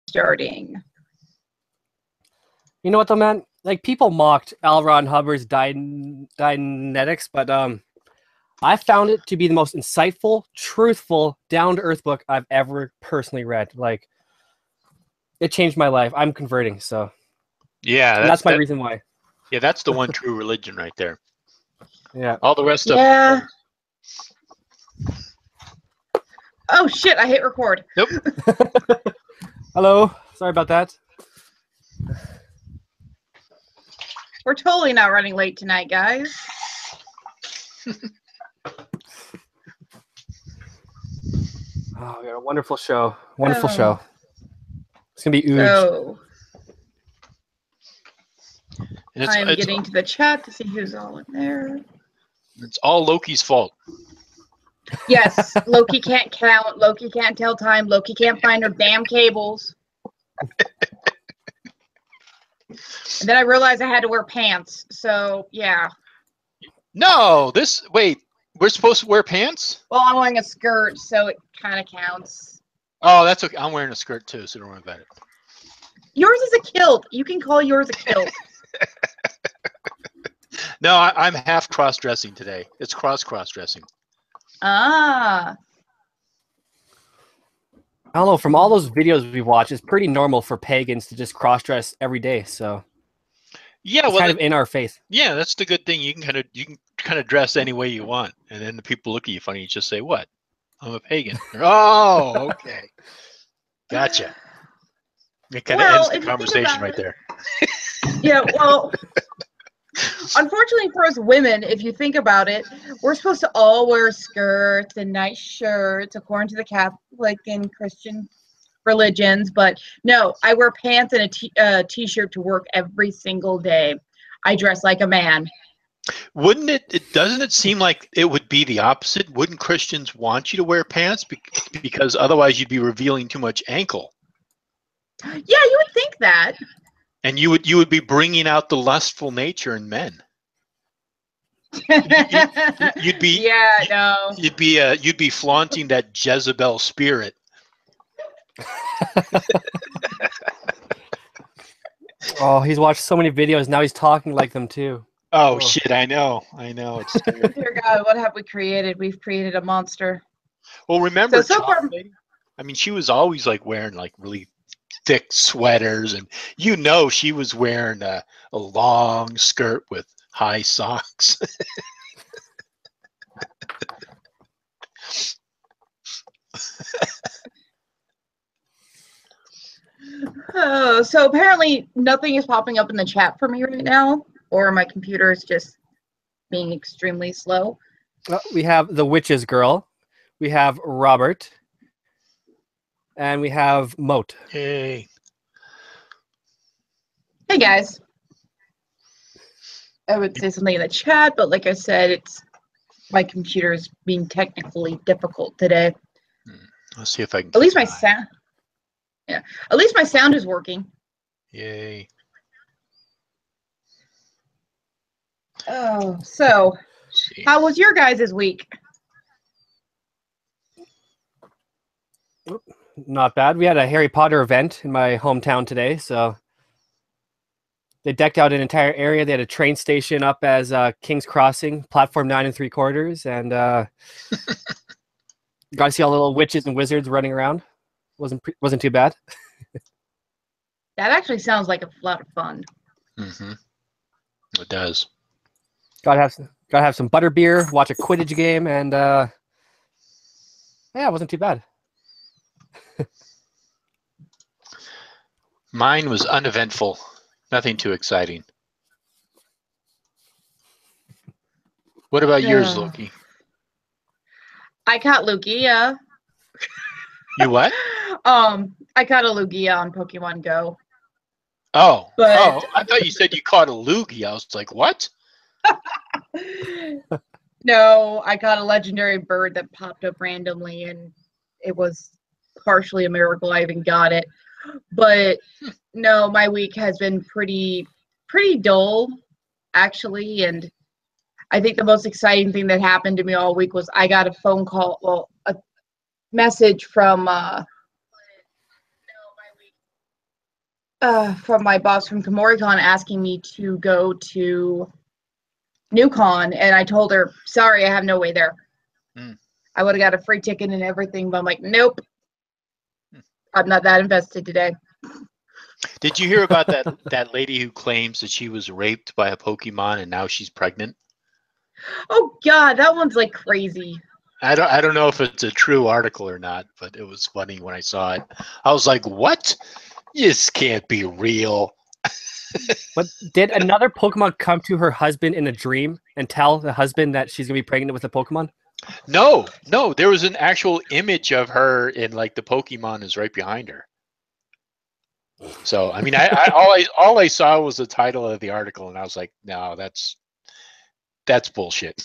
starting. You know what though, man? Like people mocked L. Ron Hubbard's Dianetics, but I found it to be the most insightful, truthful, down-to-earth book I've ever personally read. Like, it changed my life. I'm converting, so Yeah, that's my reason why. Yeah, that's the one true religion right there. Yeah. All the rest of them. Oh shit! I hit record. Nope. Hello. Sorry about that. We're totally not running late tonight, guys. Oh, we got a wonderful show. Wonderful show. It's gonna be huge. So, I'm getting to the chat to see who's all in there. It's all Loki's fault. Yes, Loki can't count. Loki can't tell time. Loki can't find her damn cables. And then I realized I had to wear pants. So, yeah. No, wait, we're supposed to wear pants? Well, I'm wearing a skirt, so it kind of counts. Oh, that's okay. I'm wearing a skirt too, so don't worry about it. Yours is a kilt. You can call yours a kilt. No, I'm half cross-dressing today. It's cross-dressing. Ah. I don't know. From all those videos we watch, it's pretty normal for pagans to just cross-dress every day. So yeah, it's kind of in our face. Yeah, that's the good thing. You can kind of dress any way you want, and then the people look at you funny. You just say, "What? I'm a pagan." Oh, okay, gotcha. It kind of ends the conversation right there. Yeah, well, unfortunately for us women, if you think about it, we're supposed to all wear skirts and nice shirts according to the Catholic and Christian religions, but no, I wear pants and a t-shirt to work every single day. I dress like a man. Wouldn't doesn't it seem like it would be the opposite? Wouldn't Christians want you to wear pants because otherwise you'd be revealing too much ankle? Yeah, you would think that. And you would be bringing out the lustful nature in men. You'd be You'd be flaunting that Jezebel spirit. Oh, he's watched so many videos. Now he's talking like them too. Oh shit! I know. It's scary. Dear God, what have we created? We've created a monster. Well, remember, so far, I mean, she was always like wearing like really thick sweaters, and she was wearing a long skirt with high socks. Oh, so apparently nothing is popping up in the chat for me right now, or my computer is just being extremely slow. Well, we have the Witch's Girl, we have Robert, and we have Moat. Hey. Hey, guys. I would say something in the chat, but like I said, my computer is being technically difficult today. Let's see if I can. At least my sound. Yeah, at least my sound is working. Yay. Oh, so how was your guys' week? Not bad. We had a Harry Potter event in my hometown today, so they decked out an entire area. They had a train station up as King's Crossing, platform 9 3/4, and got to see all the little witches and wizards running around. Wasn't too bad. That actually sounds like a lot of fun. Mm-hmm. It does. Gotta have some butterbeer, watch a Quidditch game, and yeah, it wasn't too bad. Mine was uneventful. Nothing too exciting. What about yours, Loki? I caught Lugia. You what? I caught a Lugia on Pokemon Go. Oh, I thought you said you caught a Lugia. I was like, what? No, I caught a legendary bird that popped up randomly, and it was partially a miracle I even got it. But no, my week has been pretty dull, actually, and I think the most exciting thing that happened to me all week was I got a phone call, a message from from my boss from KomoriCon asking me to go to NewCon, and I told her, sorry, I have no way there. I would have got a free ticket and everything, but I'm like, nope. I'm not that invested today. Did you hear about that lady who claims that she was raped by a Pokemon and now she's pregnant? Oh God, that one's like crazy. I don't know if it's a true article or not, but it was funny when I saw it. I was like, what? This can't be real. But did another Pokemon come to her husband in a dream and tell the husband that she's gonna be pregnant with a Pokemon? No. There was an actual image of her, and like the Pokemon is right behind her. So I mean, all I saw was the title of the article, and I was like, no, that's bullshit.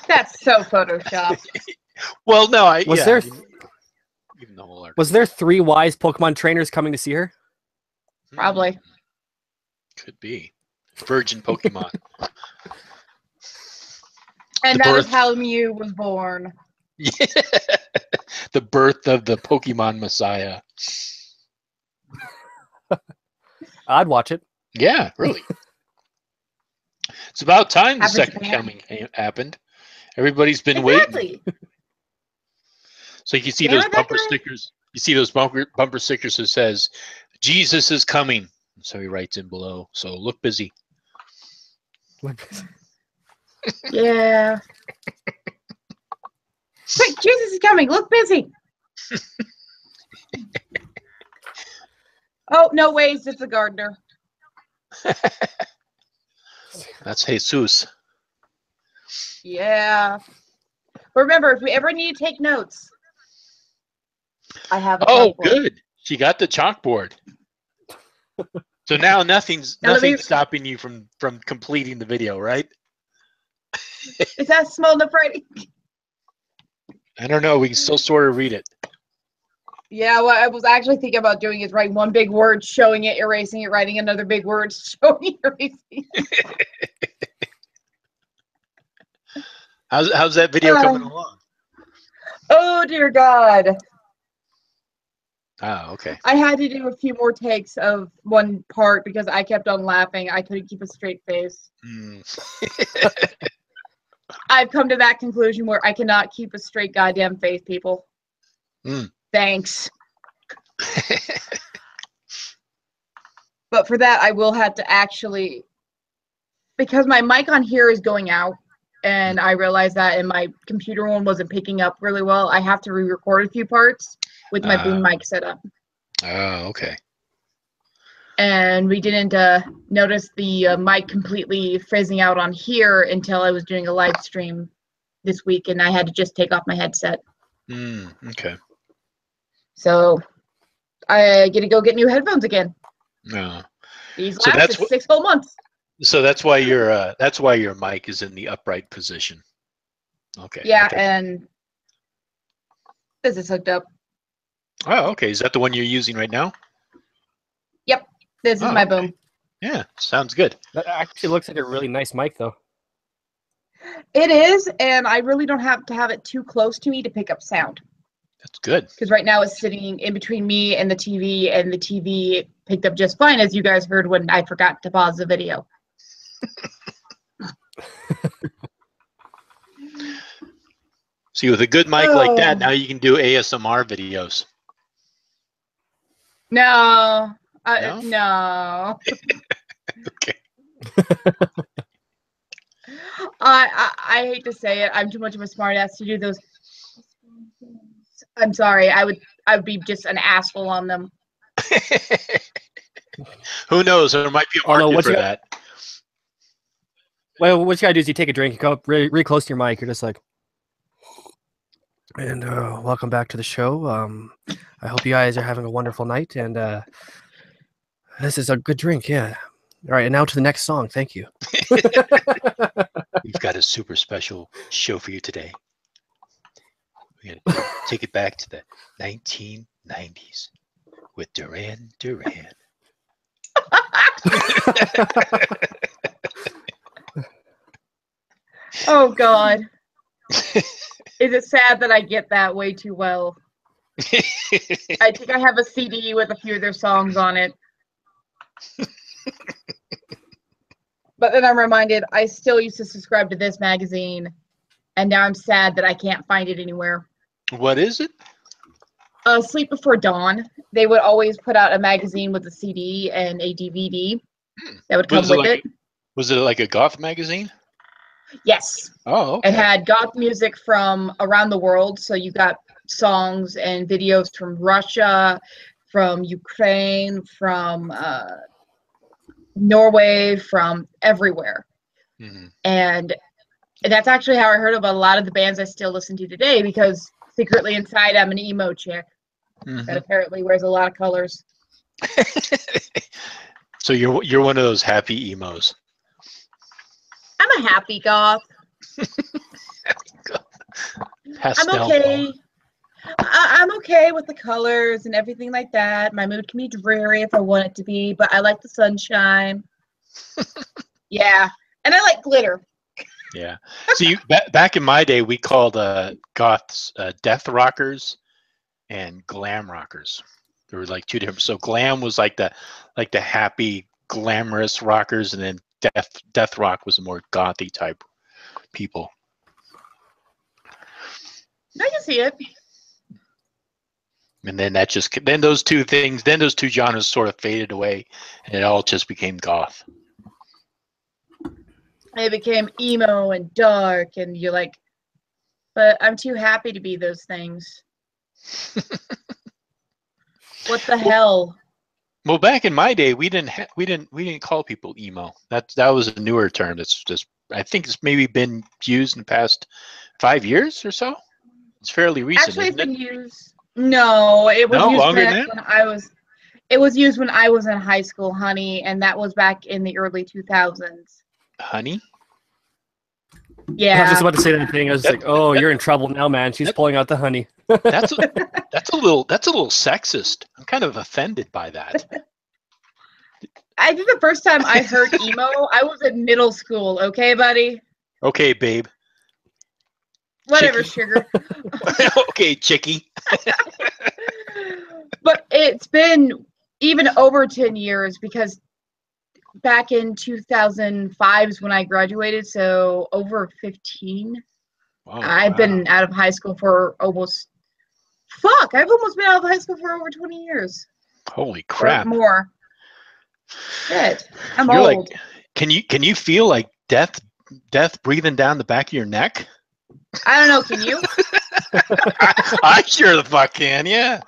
That's so photoshopped. Well, no, even the whole article. Was there 3 wise Pokemon trainers coming to see her? Probably. Could be. Virgin Pokemon. And that is how Mew was born. Yeah. The birth of the Pokemon Messiah. I'd watch it. Yeah, really. It's about time the Happens second to coming happened. Everybody's been waiting. So you can see those bumper stickers. You see those bumper stickers that says, Jesus is coming. So he writes in below. So look busy. Yeah. Quick, Jesus is coming. Look busy. Oh, no ways. It's a gardener. That's Jesus. Yeah. Remember, if we ever need to take notes, I have a Oh, chalkboard. good. She got the chalkboard. So now nothing's stopping you from completing the video, right? Is that small enough writing? I don't know. We can still sort of read it. Yeah, what I was actually thinking about doing is writing one big word, showing it, erasing it, writing another big word, showing it, erasing it. How's that video coming along? Oh, dear God. Oh, okay. I had to do a few more takes of one part because I kept on laughing. I couldn't keep a straight face. I've come to that conclusion where I cannot keep a straight goddamn face, people. Thanks. But for that, I will have to actually, because my mic on here is going out, and I realized that, and my computer one wasn't picking up really well, I have to re-record a few parts with my boom mic set up. Oh, okay. And we didn't notice the mic completely fizzing out on here until I was doing a live stream this week, and I had to just take off my headset. Okay. So I get to go get new headphones again. No. These lasted 6 whole months. So that's why your mic is in the upright position. Okay. Yeah, okay. and this is hooked up. Oh, okay. Is that the one you're using right now? Yep. This is my boom. Yeah, sounds good. That actually looks like a really nice mic, though. It is, and I really don't have to have it too close to me to pick up sound. That's good. Because right now it's sitting in between me and the TV picked up just fine, as you guys heard when I forgot to pause the video. See, with a good mic like that, now you can do ASMR videos. No. No? No. Okay. I hate to say it. I'm too much of a smartass to do those. I'm sorry. I would be just an asshole on them. Who knows? There might be a market for that. Well, what you gotta do is you take a drink, you go up really close to your mic. You're just like, and welcome back to the show. I hope you guys are having a wonderful night, and this is a good drink. Yeah. All right, and now to the next song. Thank you. We've got a super special show for you today. We're gonna take it back to the 1990s with Duran Duran. Oh God. Is it sad that I get that way too well? I think I have a CD with a few of their songs on it. But then I'm reminded I still used to subscribe to this magazine, and now I'm sad that I can't find it anywhere. What is it? Sleep Before Dawn. They would always put out a magazine with a CD and a DVD that would come with it. Was it like a goth magazine? Yes. Oh, okay. It had goth music from around the world, so you got songs and videos from Russia, from Ukraine, from Norway, from everywhere. Mm-hmm. And that's actually how I heard about a lot of the bands I still listen to today, because secretly inside I'm an emo chick that apparently wears a lot of colors. So you're one of those happy emos. I'm a happy goth. I'm okay. I'm okay with the colors and everything like that. My mood can be dreary if I want it to be, but I like the sunshine. Yeah, and I like glitter. Yeah. So back in my day, we called goths death rockers and glam rockers. There were like two different. So glam was like the happy, glamorous rockers, and then death rock was the more gothy type people. I can see it. And then those two genres sort of faded away, and it all just became goth. It became emo and dark, and you're like, but I'm too happy to be those things. What the hell? Well, back in my day, we didn't call people emo. That was a newer term. That's just, I think it's maybe been used in the past 5 years or so. It's fairly recent. Actually, it's isn't been it? used. No, it was used longer back than when I was. It was used when I was in high school, honey, and that was back in the early 2000s. Honey? Yeah. I was just about to say that thing. I was just like, "Oh, you're in trouble now, man." She's pulling out the honey. That's a little sexist. I'm kind of offended by that. I think the first time I heard emo, I was in middle school. Okay, buddy. Okay, babe. Whatever, Chickie. sugar. Okay, chickie. But it's been even over 10 years, because back in 2005 is when I graduated, so over 15. Oh, I've been out of high school for I've almost been out of high school for over 20 years. Holy crap. Or more. Shit. I'm You're old. like, can you feel like death breathing down the back of your neck? I don't know, can you? I sure the fuck can, yeah.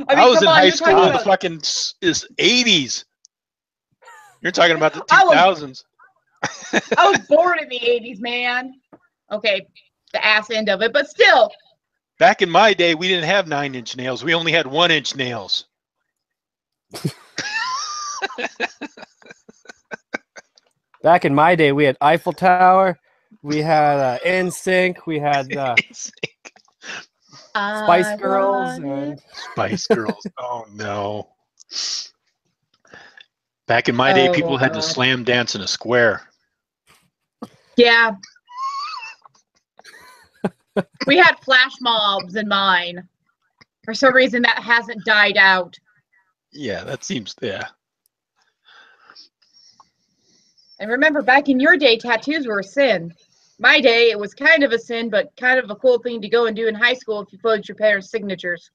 I was in high school in the about... fucking 80s. You're talking about the 2000s. I was born in the 80s, man. Okay, the ass end of it, but still. Back in my day, we didn't have 9-inch nails. We only had 1-inch nails. Back in my day, we had Eiffel Tower, we had NSYNC, we had Spice Girls, and Spice Girls. Oh no! Back in my day, people had to slam dance in a square. Yeah. We had flash mobs in mine. For some reason, that hasn't died out. Yeah, that seems, yeah. And remember, back in your day, tattoos were a sin. My day, it was kind of a sin, but kind of a cool thing to go and do in high school if you followed your parents' signatures.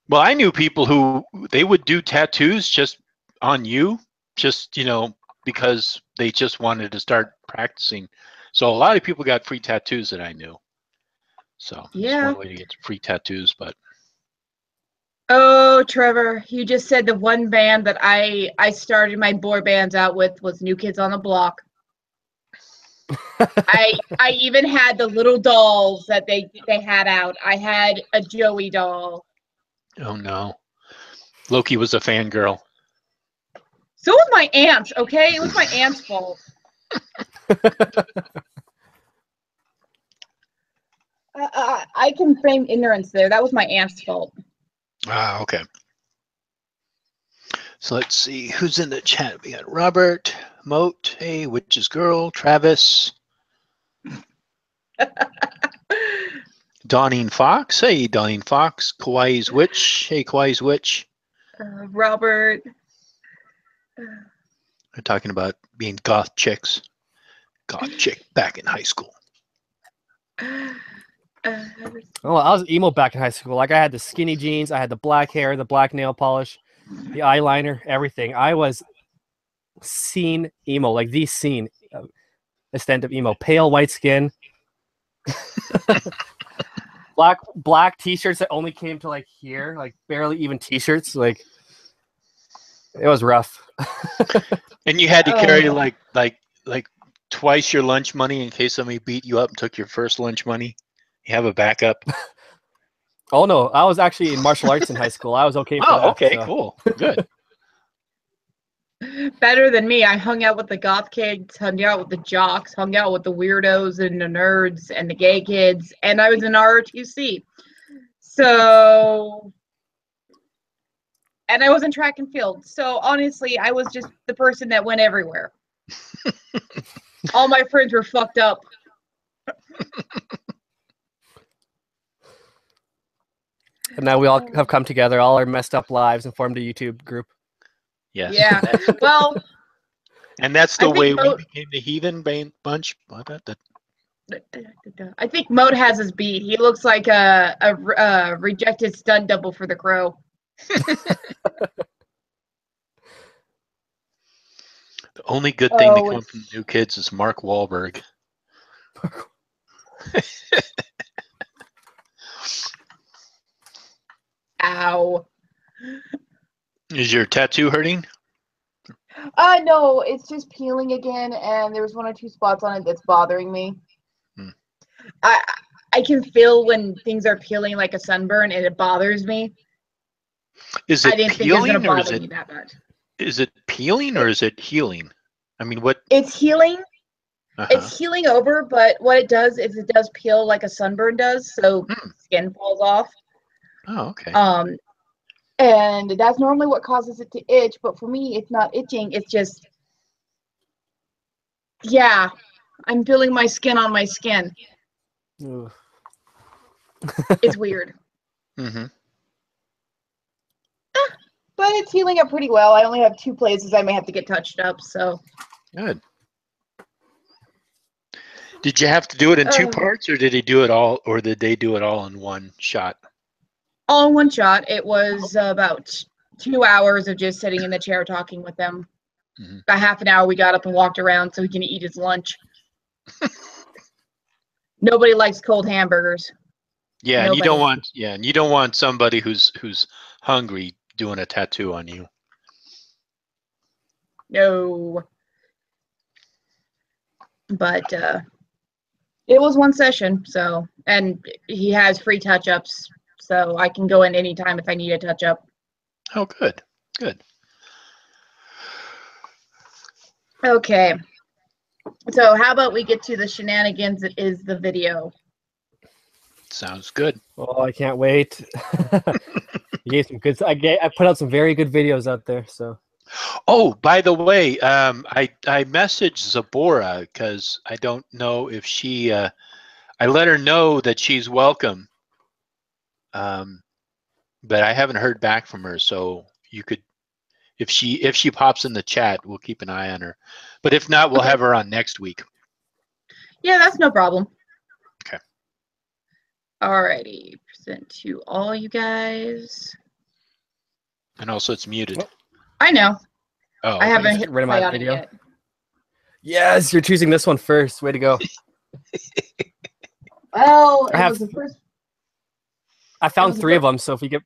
Well, I knew people who they would do tattoos just on you, just, because they just wanted to start practicing. So a lot of people got free tattoos that I knew. So it's one way to get free tattoos, but. Oh, Trevor, you just said the one band that I started my boy bands out with was New Kids on the Block. I even had the little dolls that they had out. I had a Joey doll. Oh no. Loki was a fangirl. So was my aunt, okay? It was my aunt's fault. I can frame ignorance there. That was my aunt's fault. Ah, okay. So let's see who's in the chat. We got Robert, Moat, hey, Witch's Girl, Travis. Dawning Fox. Hey, Dawning Fox. Kauai's Witch. Hey, Kauai's Witch. Robert. They're talking about being goth chicks. Goth chick back in high school. Oh, I was emo back in high school. Like I had the skinny jeans, I had the black hair, the black nail polish, the eyeliner, everything. I was scene emo, like the scene extent of emo. Pale white skin, black t-shirts that only came to like here, like barely even t-shirts. Like it was rough. And you had to carry like twice your lunch money in case somebody beat you up and took your first lunch money. You have a backup. Oh no, I was actually in martial arts in high school. I was okay for that. Oh, okay, so. cool, good. Better than me. I hung out with the goth kids, hung out with the jocks, hung out with the weirdos and the nerds and the gay kids, and I was in ROTC. So, and I was in track and field. So honestly, I was just the person that went everywhere. All my friends were fucked up. And now we all have come together, all our messed up lives, and formed a YouTube group. Yes. Yeah. Well, and that's the I think way we became the heathen bunch. I think Mode has his beat. He looks like a rejected stunt double for the Crow. The only good thing to come from New Kids is Mark Wahlberg. Ow. Is your tattoo hurting? No, it's just peeling again, and there's 1 or 2 spots on it that's bothering me. I can feel when things are peeling like a sunburn, and it bothers me. Is it I didn't think it was going to bother me that much. Is it peeling or is it healing? I mean, what? It's healing. It's healing over, but what it does is it does peel like a sunburn does, so skin falls off. Oh, okay. And that's normally what causes it to itch, but for me, it's not itching. It's just, yeah, I'm feeling my skin on my skin. It's weird. Mm-hmm. But it's healing up pretty well. I only have 2 places I may have to get touched up, so. Good. Did you have to do it in 2 parts, or did he do it all, or did they do it all in one shot? All in one shot. It was about 2 hours of just sitting in the chair talking with them. About half an hour we got up and walked around so he can eat his lunch. Nobody likes cold hamburgers. Yeah, and you don't want somebody who's hungry doing a tattoo on you. No. But it was 1 session, so, and he has free touch-ups, so I can go in anytime if I need a touch-up. Oh, good. Good. Okay. So how about we get to the shenanigans that is the video? Sounds good. Oh, I can't wait. You gave some good. I put out some very good videos out there. So. Oh, by the way, I messaged Zabora because I don't know if she. I let her know that she's welcome. But I haven't heard back from her, so you could, if she pops in the chat, we'll keep an eye on her. But if not, we'll have her on next week. Yeah, that's no problem. Okay. Alrighty, present to all you guys. And also, it's muted. I know. Oh, I haven't hit play my on video it yet. Yes, you're choosing this one first. Way to go. Well, it was the first. I found 3 of them, so if you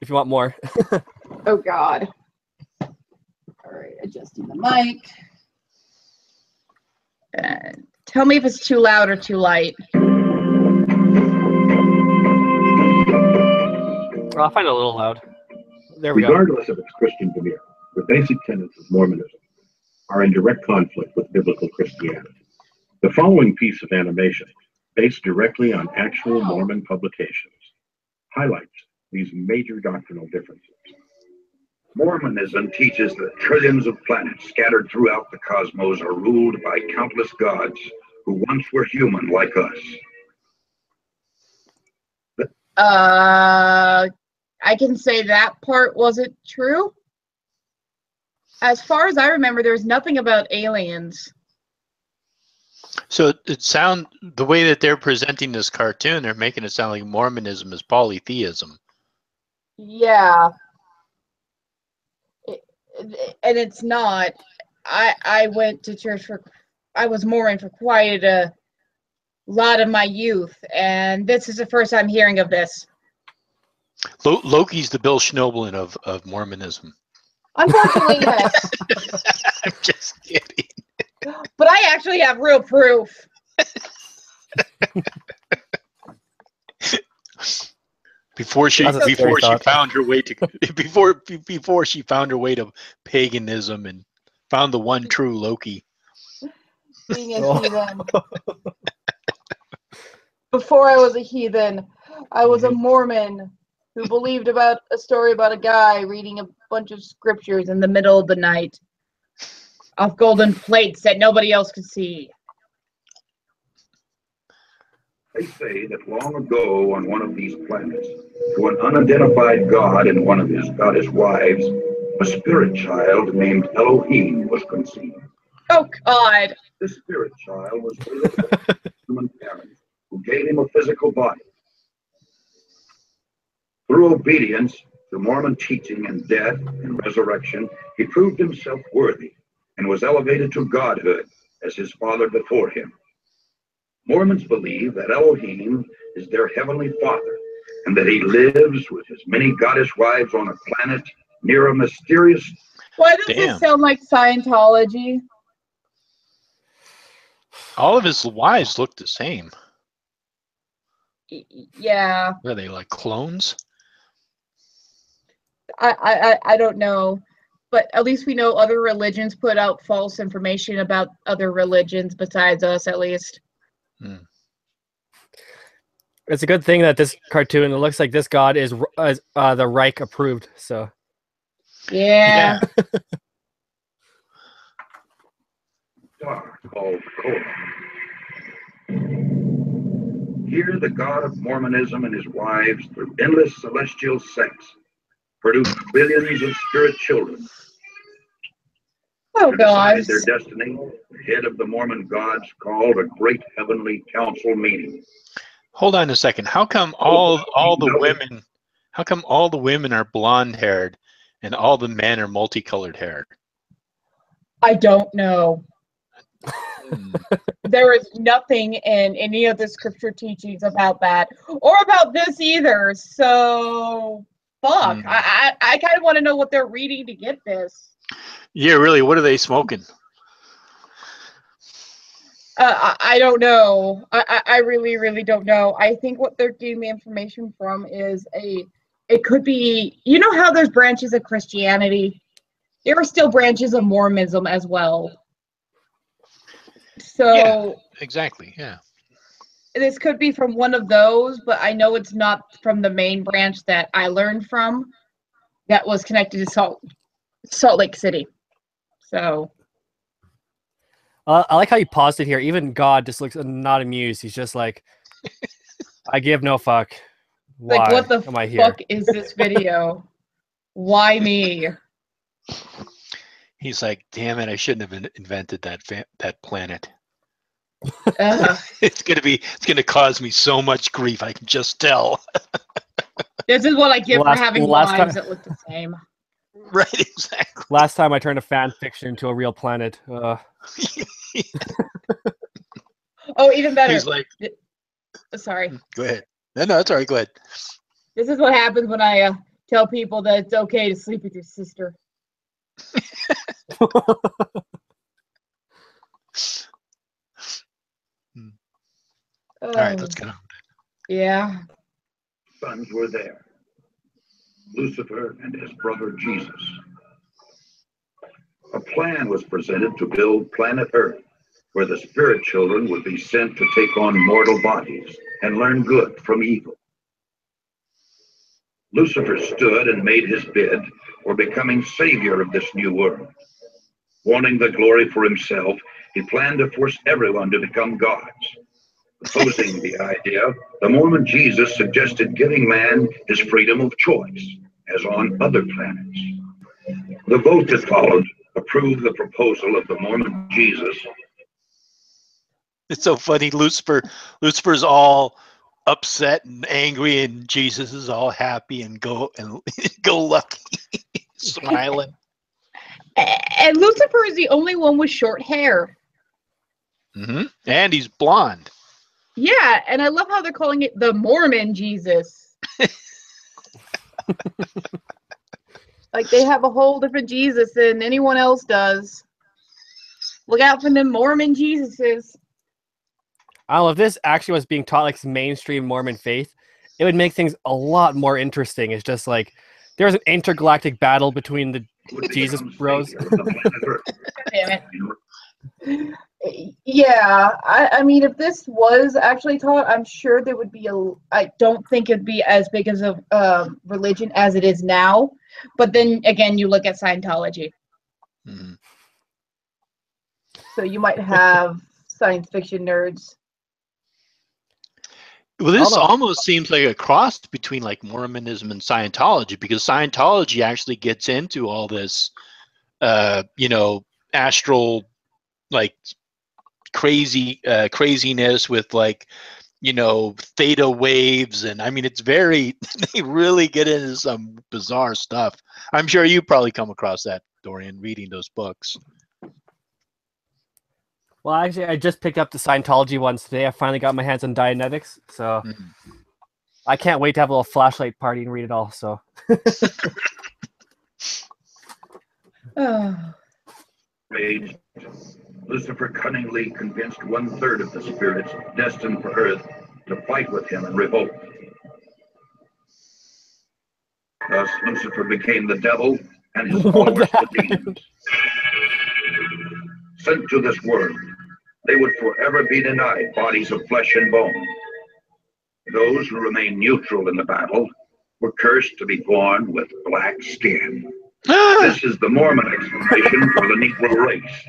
want more. Oh God. All right, adjusting the mic. And tell me if it's too loud or too light. I'll find it a little loud. There we go. Regardless of its Christian veneer, the basic tenets of Mormonism are in direct conflict with biblical Christianity. The following piece of animation, based directly on actual Mormon publications, highlights these major doctrinal differences. Mormonism teaches that trillions of planets scattered throughout the cosmos are ruled by countless gods who once were human like us. I can say that part wasn't true. As far as I remember, there's nothing about aliens. So the way that they're presenting this cartoon, they're making it sound like Mormonism is polytheism. Yeah. And it's not. I went to church I was Mormon for quite a lot of my youth, and this is the first I'm hearing of this. Loki's the Bill Schnoebelen of Mormonism. Unfortunately, yes. I'm just kidding. But I actually have real proof. Before she That's a scary thought. found her way to before she found her way to paganism and found the one true Loki. Being a heathen. Before I was a heathen, I was a Mormon who believed about a story about a guy reading a bunch of scriptures in the middle of the night off golden plates that nobody else could see. They say that long ago on one of these planets, to an unidentified god and one of his goddess wives, a spirit child named Elohim was conceived. Oh, God. This spirit child was related to human parents who gave him a physical body. Through obedience to Mormon teaching and death and resurrection, he proved himself worthy and was elevated to godhood as his father before him. Mormons believe that Elohim is their heavenly father and that he lives with his many goddess wives on a planet near a mysterious... Why does this sound like Scientology? All of his wives look the same. Yeah. Are they like clones? I don't know. But at least we know other religions put out false information about other religions besides us, at least. It's a good thing that this cartoon, it looks like this god is the Reich approved. So yeah. Star called Korah. Here the god of Mormonism and his wives, through endless celestial sex, produced billions of spirit children. Oh, To God. decide their destiny, the head of the Mormon gods called a great heavenly council meeting. Hold on a second. How come all the women are blonde haired and all the men are multicolored haired? I don't know. There is nothing in any of the scripture teachings about that or about this either. So, fuck. I kind of want to know what they're reading to get this. Yeah, really. What are they smoking? I don't know. I really, really don't know. I think what they're getting the information from is it could be, you know how there's branches of Christianity? There are still branches of Mormonism as well. So yeah, exactly. Yeah. This could be from one of those, but I know it's not from the main branch that I learned from that was connected to Salt Lake City. So I like how you paused it here. Even God just looks not amused. He's just like, I give no fuck. Why like, what the am I fuck here? is this video? Why me? He's like, damn it! I shouldn't have invented that planet. It's gonna cause me so much grief. I can just tell. This is what I get for having wives that look the same. Right, exactly. Last time I turned a fan fiction into a real planet. Oh, even better. He's like, sorry. Go ahead. No, that's all right. Go ahead. This is what happens when I tell people that it's okay to sleep with your sister. All right, let's get on. Yeah. Sons were there. Lucifer and his brother Jesus. A plan was presented to build planet Earth, where the spirit children would be sent to take on mortal bodies and learn good from evil. Lucifer stood and made his bid for becoming savior of this new world. Wanting the glory for himself, he planned to force everyone to become gods. Opposing the idea, the Mormon Jesus suggested giving man his freedom of choice, as on other planets. The vote that followed approved the proposal of the Mormon Jesus. It's so funny. Lucifer's all upset and angry, and Jesus is all happy and go lucky, smiling. And Lucifer is the only one with short hair. And he's blonde. Yeah, and I love how they're calling it the Mormon Jesus. Like they have a whole different Jesus than anyone else does. Look out for them Mormon Jesuses. I don't know if this actually was being taught like mainstream Mormon faith, it would make things a lot more interesting. It's just like there's an intergalactic battle between the Jesus bros. Damn it. Yeah, I mean, if this was actually taught, I'm sure there would be I don't think it'd be as big as a religion as it is now. But then again, you look at Scientology. So you might have science fiction nerds. Well, this almost seems like a cross between like Mormonism and Scientology, because Scientology actually gets into all this, astral, like craziness with like, theta waves. And I mean, it's very, they really get into some bizarre stuff. I'm sure you probably come across that, Dorian, reading those books. Well, actually, I just picked up the Scientology ones today. I finally got my hands on Dianetics, so I can't wait to have a little flashlight party and read it all. So, Rage. Lucifer cunningly convinced 1/3 of the spirits destined for Earth to fight with him in revolt. Thus, Lucifer became the devil and his followers the demons. Sent to this world, they would forever be denied bodies of flesh and bone. Those who remained neutral in the battle were cursed to be born with black skin. This is the Mormon explanation for the Negro race.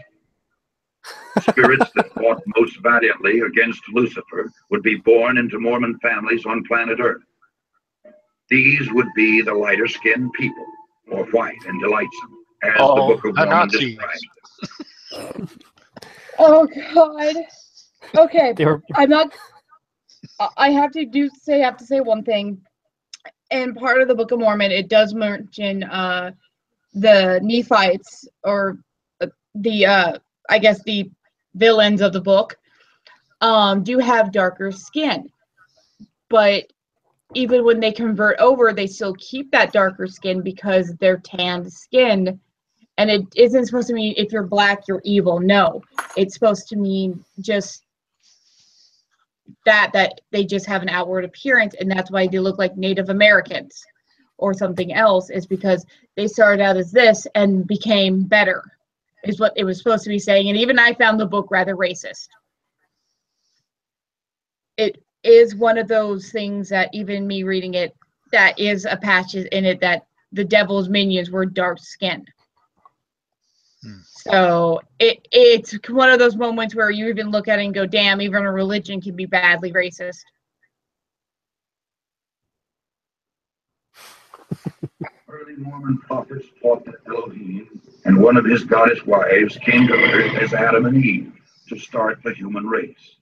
Spirits that fought most valiantly against Lucifer would be born into Mormon families on planet Earth. These would be the lighter-skinned people, more white and delightsome, as the Book of Mormon describes. Oh God. Okay. I'm not. I have to say one thing. And part of the Book of Mormon, it does mention the Nephites, or I guess the villains of the book, do have darker skin. But even when they convert over, they still keep that darker skin because they're tanned skin. And it isn't supposed to mean if you're black, you're evil. No, it's supposed to mean just that they just have an outward appearance, and that's why they look like Native Americans or something else, is because they started out as this and became better, is what it was supposed to be saying. And even I found the book rather racist. It is one of those things that even me reading it, that is a patch in it that the devil's minions were dark skinned. So it's one of those moments where you even look at it and go, damn, even a religion can be badly racist. Early Mormon prophets taught that Elohim and one of his goddess wives came to Earth as Adam and Eve to start the human race.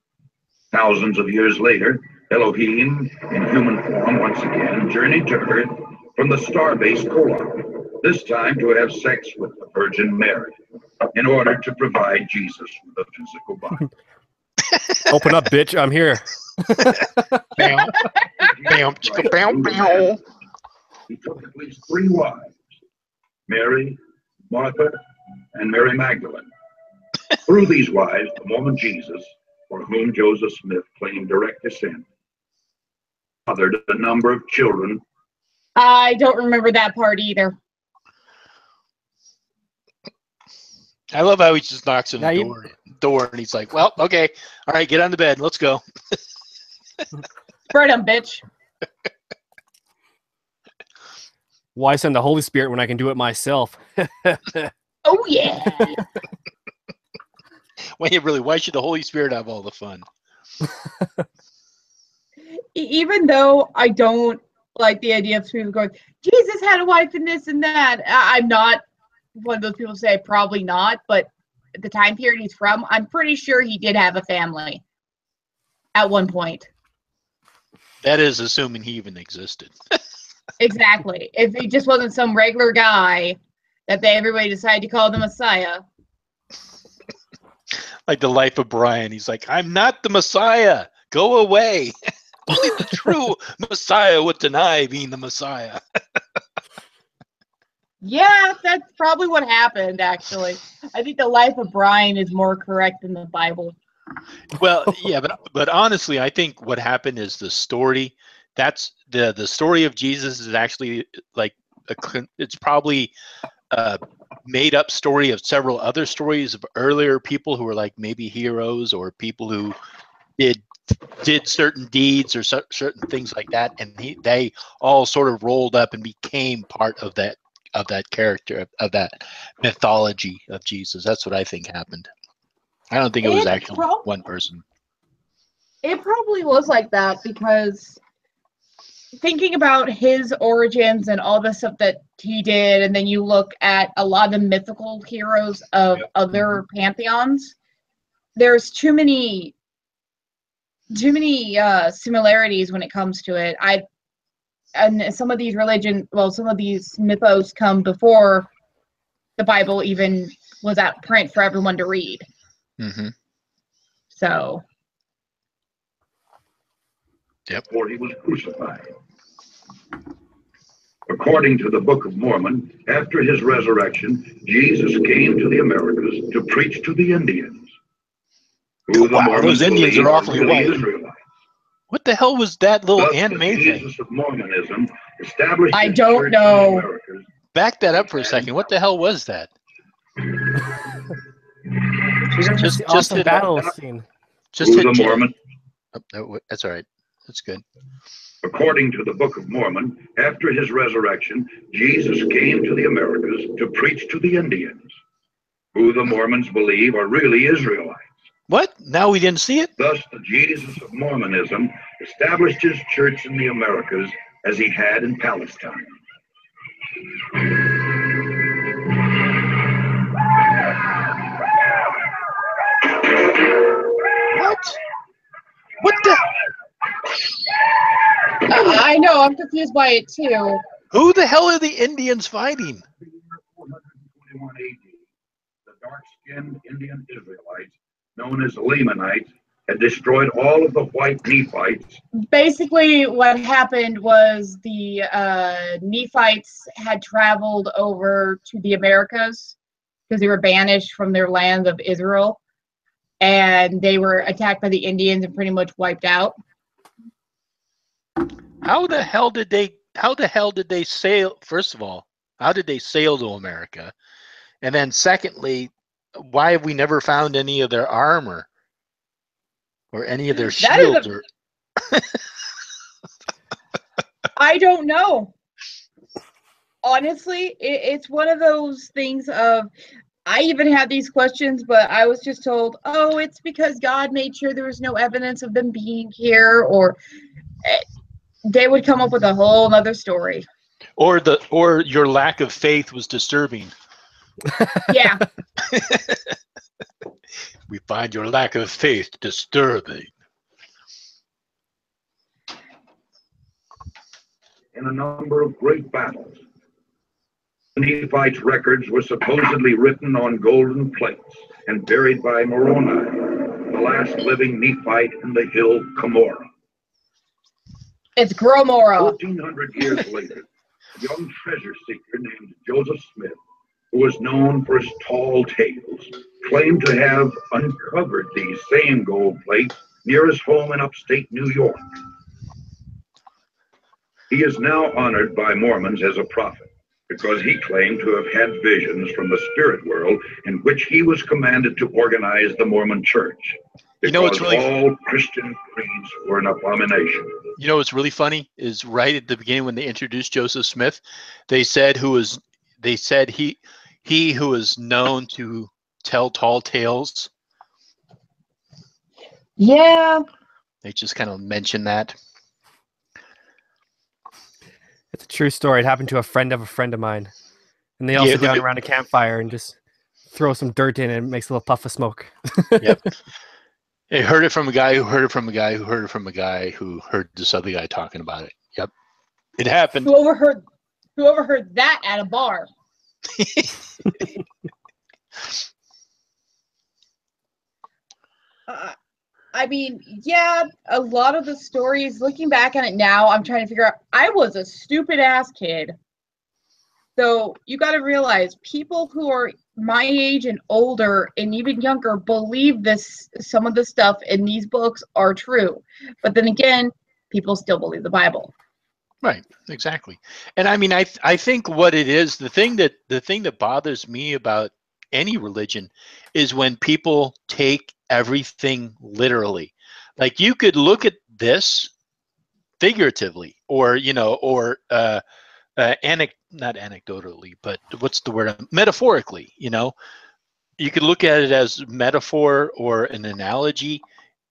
Thousands of years later, Elohim, in human form once again, journeyed to Earth from the star-based Kolob, this time to have sex with the Virgin Mary, in order to provide Jesus with a physical body. Open up, bitch! I'm here. Bam, bam, chicka, bam, bam. He took at least 3 wives: Mary, Martha, and Mary Magdalene. Through these wives, the Mormon Jesus, for whom Joseph Smith claimed direct descent, fathered a number of children. I don't remember that part either. I love how he just knocks on the door and he's like, well, okay, all right, get on the bed, let's go. Spread 'em, bitch. Why send the Holy Spirit when I can do it myself? Oh yeah. Why should the Holy Spirit have all the fun? Even though I don't like the idea of people going, Jesus had a wife and this and that. I'm not one of those people who say probably not, but the time period he's from, I'm pretty sure he did have a family at one point. That is assuming he even existed. Exactly. If he just wasn't some regular guy that everybody decided to call the Messiah. Like the life of Brian. He's like, I'm not the Messiah. Go away. Only the true Messiah would deny being the Messiah. Yeah, that's probably what happened, actually. I think the life of Brian is more correct than the Bible. Well, yeah, but honestly, I think what happened is the story. That's the story of Jesus is actually like it's probably a made up story of several other stories of earlier people who were like maybe heroes or people who did certain deeds or certain things like that, and they all sort of rolled up and became part of that character of that mythology of Jesus. That's what I think happened. I don't think it was actually one person. It probably was like that because thinking about his origins and all the stuff that he did, and then you look at a lot of the mythical heroes of other pantheons, there's too many similarities when it comes to it. And some of these some of these mythos come before the Bible even was at print for everyone to read. Mm-hmm. So. Yep. Before he was crucified. According to the Book of Mormon, after his resurrection, Jesus came to the Americas to preach to the Indians. Who the Wow, Mormons those Indians believe are awfully really white. Israelites. What the hell was that little Thus, anime the thing? Jesus of Mormonism established I his don't church know. in the Americas. Back that up for a second. What the hell was that? Just the awesome battle scene. Just Who hit the J. Mormon. Oh, no, that's all right. That's good. According to the Book of Mormon, after his resurrection, Jesus came to the Americas to preach to the Indians, who the Mormons believe are really Israelites. What? Now we didn't see it? Thus, the Jesus of Mormonism established his church in the Americas as he had in Palestine. What? What the? I know, I'm confused by it too. Who the hell are the Indians fighting? 421 AD, the dark-skinned Indian Israelites, known as Lamanites, had destroyed all of the white Nephites. Basically, what happened was the Nephites had traveled over to the Americas because they were banished from their land of Israel, and they were attacked by the Indians and pretty much wiped out. How the hell did they sail? First of all, how did they sail to America? And then secondly, why have we never found any of their armor or any of their shields? I don't know. Honestly, it's one of those things of, I even had these questions, but I was just told, oh, it's because God made sure there was no evidence of them being here, or they would come up with a whole other story. Or your lack of faith was disturbing. Yeah. We find your lack of faith disturbing. In a number of great battles. Nephites' records were supposedly written on golden plates and buried by Moroni, the last living Nephite in the hill Cumorah. It's Gromora. 1,400 years later, a young treasure seeker named Joseph Smith, who was known for his tall tales, claimed to have uncovered these same gold plates near his home in upstate New York. He is now honored by Mormons as a prophet because he claimed to have had visions from the spirit world in which he was commanded to organize the Mormon church. You know what's really all Christian creeds were an abomination. You know what's really funny is right at the beginning when they introduced Joseph Smith, they said he who is known to tell tall tales. Yeah. They just kind of mention that. It's a true story. It happened to a friend of mine. And they all Yeah, sit who down knew- around a campfire and just throw some dirt in and it makes a little puff of smoke. Yep. They heard it from a guy who heard it from a guy who heard it from a guy who heard this other guy talking about it. Yep. It happened. Who overheard that at a bar? I mean, yeah, a lot of the stories, looking back on it now, I'm trying to figure out, I was a stupid ass kid. So you got to realize people who are my age and older and even younger believe some of the stuff in these books are true. But then again, people still believe the Bible. Right, exactly. And I mean, I think what it is, the thing that bothers me about any religion is when people take everything literally. Like, you could look at this figuratively, or not anecdotally, but what's the word? Metaphorically. You could look at it as metaphor or an analogy,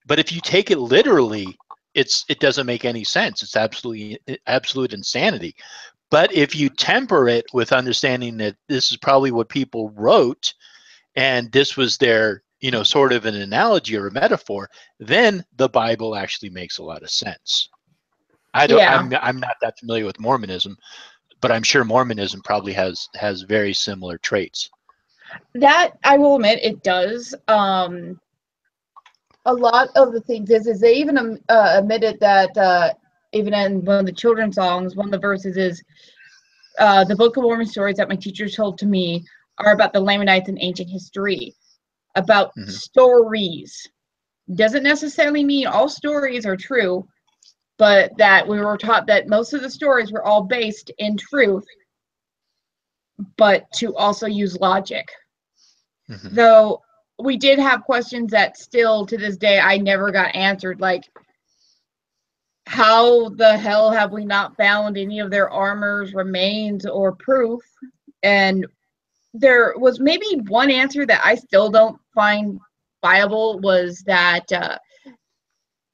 but if you take it literally, it doesn't make any sense. It's absolute insanity. But if you temper it with understanding that this is probably what people wrote, and this was their, sort of an analogy or a metaphor, then the Bible actually makes a lot of sense. I'm not that familiar with Mormonism, but I'm sure Mormonism probably has very similar traits. That, I will admit, it does. A lot of the things is they even admitted that even in one of the children's songs, one of the verses is, the Book of Mormon stories that my teacher told to me are about the Lamanites in ancient history, about stories. Doesn't necessarily mean all stories are true, but that we were taught that most of the stories were all based in truth, but to also use logic. Though we did have questions that still to this day I never got answered, like, how the hell have we not found any of their armor's remains or proof? And there was maybe one answer that I still don't find viable, was that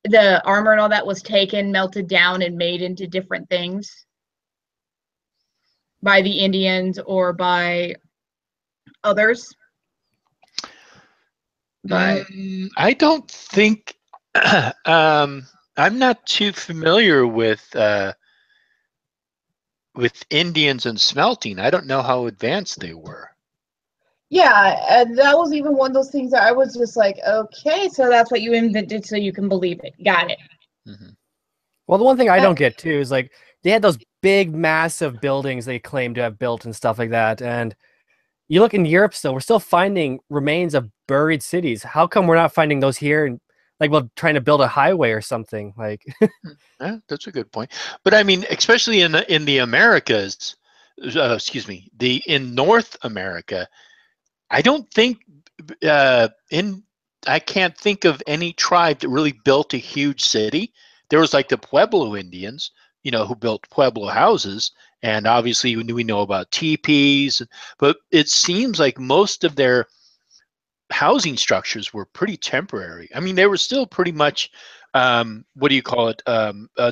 the armor and all that was taken, melted down, and made into different things by the Indians or by others. But I don't think I'm not too familiar with Indians and smelting. I don't know how advanced they were. yeah, and that was even one of those things that I was just like, okay, so that's what you invented so you can believe it. Got it. Well, the one thing I don't get too is, like, they had those big, massive buildings they claim to have built and stuff like that. And you look in Europe still, we're still finding remains of buried cities. How come we're not finding those here? And like, we're trying to build a highway or something. Like, Yeah, that's a good point. But I mean, especially in the Americas, in North America, I don't think I can't think of any tribe that really built a huge city. There was like the Pueblo Indians, who built Pueblo houses, and obviously we know about teepees, but it seems like most of their housing structures were pretty temporary. I mean, they were still pretty much,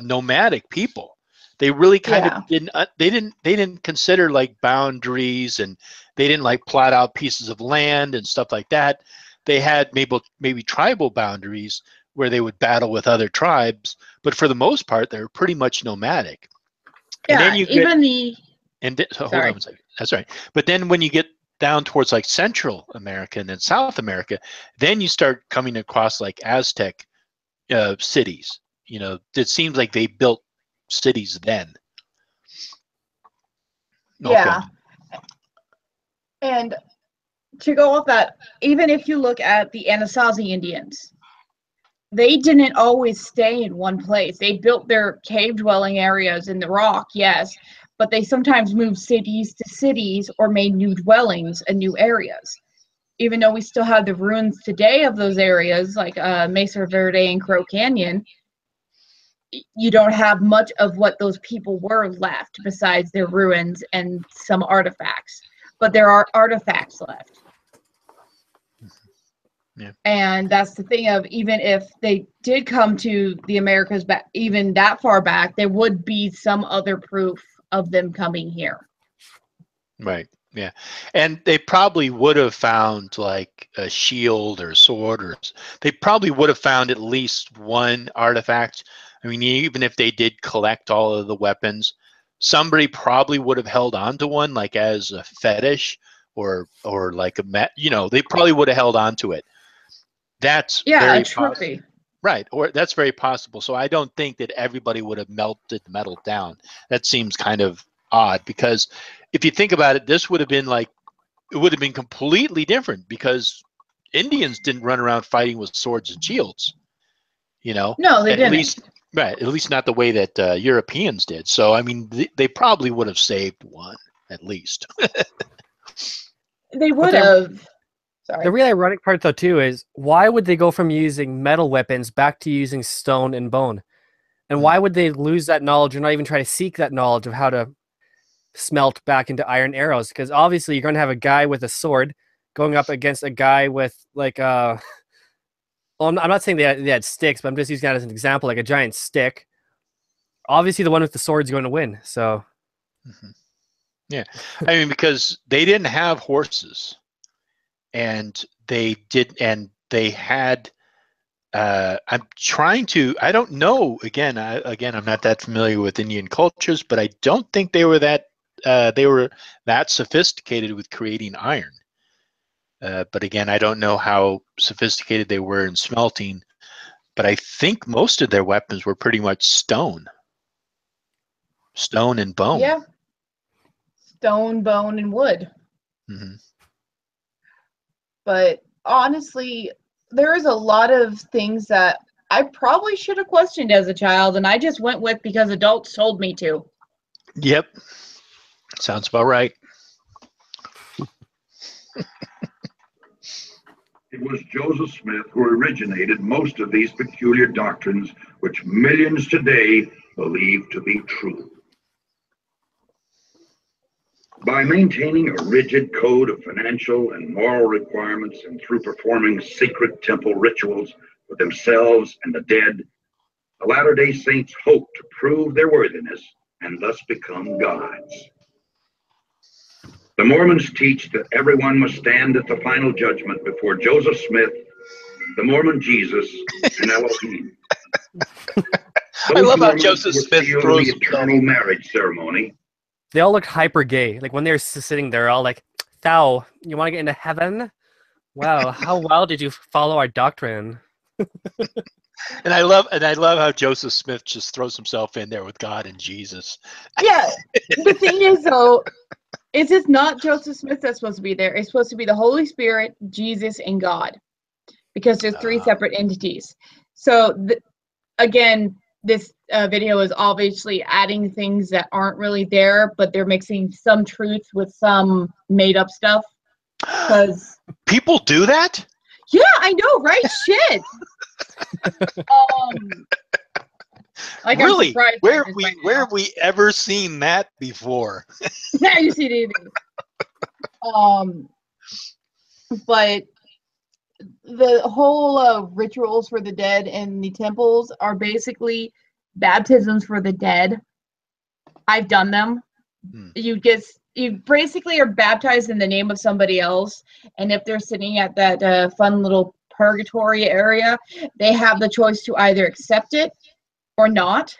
nomadic people. They really kind of didn't. They didn't consider like boundaries, and they didn't like plot out pieces of land and stuff like that. They had maybe tribal boundaries where they would battle with other tribes, but for the most part, they were pretty much nomadic. And then hold on a second. That's right. But then when you get down towards like Central America and then South America, then you start coming across like Aztec cities. It seems like they built cities then. Yeah. Okay. And to go off that, even if you look at the Anasazi Indians, they didn't always stay in one place. They built their cave dwelling areas in the rock, yes, but they sometimes moved cities to cities or made new dwellings in new areas. Even though we still have the ruins today of those areas, like Mesa Verde and Crow Canyon, you don't have much of what those people were left besides their ruins and some artifacts. But there are artifacts left. Yeah. And that's the thing of, even if they did come to the Americas back, even that far back, there would be some other proof of them coming here. Right. Yeah. And they probably would have found like a shield or sword, or they probably would have found at least one artifact. I mean, even if they did collect all of the weapons, somebody probably would have held on to one, like as a fetish, or like they probably would have held on to it. That's Yeah, a very trophy. right, or that's very possible. So I don't think that everybody would have melted the metal down. That seems kind of odd, because if you think about it, this would have been like, it would have been completely different, because Indians didn't run around fighting with swords and shields, No, they at didn't. least right, at least not the way that Europeans did. So I mean, they probably would have saved one at least. They But would have. Sorry. the really ironic part, though, too, is why would they go from using metal weapons back to using stone and bone? And why would they lose that knowledge or not even try to seek that knowledge of how to smelt back into iron arrows? Because obviously you're going to have a guy with a sword going up against a guy with like well, I'm not saying they had sticks, but I'm just using that as an example, like a giant stick. Obviously the one with the sword's going to win. So Yeah, I mean, because they didn't have horses, and they had. I'm trying to. I don't know. Again, I'm not that familiar with Indian cultures, but I don't think they were that. They were that sophisticated with creating iron. But again, I don't know how sophisticated they were in smelting. But I think most of their weapons were pretty much stone and bone. Yeah. Stone, bone, and wood. Mm-hmm. But honestly, there is a lot of things that I probably should have questioned as a child, and I just went with because adults told me to. Yep, sounds about right. It was Joseph Smith who originated most of these peculiar doctrines, which millions today believe to be true. By maintaining a rigid code of financial and moral requirements, and through performing secret temple rituals for themselves and the dead, the Latter-day Saints hope to prove their worthiness and thus become gods. The Mormons teach that everyone must stand at the final judgment before Joseph Smith, the Mormon Jesus, and Elohim. I love how Mormons Joseph were Smith sealed throws the eternal marriage ceremony. they all look hyper gay. Like when they're sitting there, all like, "Thou, you want to get into heaven? Wow, how well did you follow our doctrine?" And I love how Joseph Smith just throws himself in there with God and Jesus. Yeah. The thing is, though, is it's not Joseph Smith that's supposed to be there. It's supposed to be the Holy Spirit, Jesus, and God, because there's three separate entities. So, again, this video is obviously adding things that aren't really there, but they're mixing some truth with some made-up stuff. Because people do that? Yeah, I know, right? Shit. Like, really? I'm surprised. Where have we ever seen that before? Now you see it either. But the whole rituals for the dead in the temples are basically baptisms for the dead. I've done them. You basically are baptized in the name of somebody else, and if they're sitting at that fun little purgatory area, they have the choice to either accept it or not.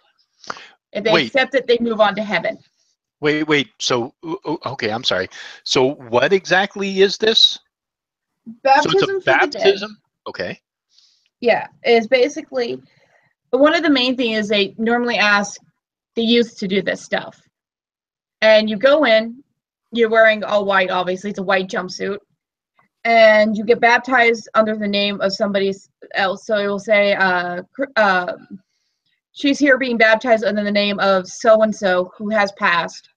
If they accept it, they move on to heaven. Wait. So, okay, I'm sorry. So, what exactly is this? Baptism so it's a baptism? Okay. Yeah, it's basically one of the main things is they normally ask the youth to do this stuff. And you go in, you're wearing all white, obviously, it's a white jumpsuit, and you get baptized under the name of somebody else. So it will say, she's here being baptized under the name of so-and-so who has passed.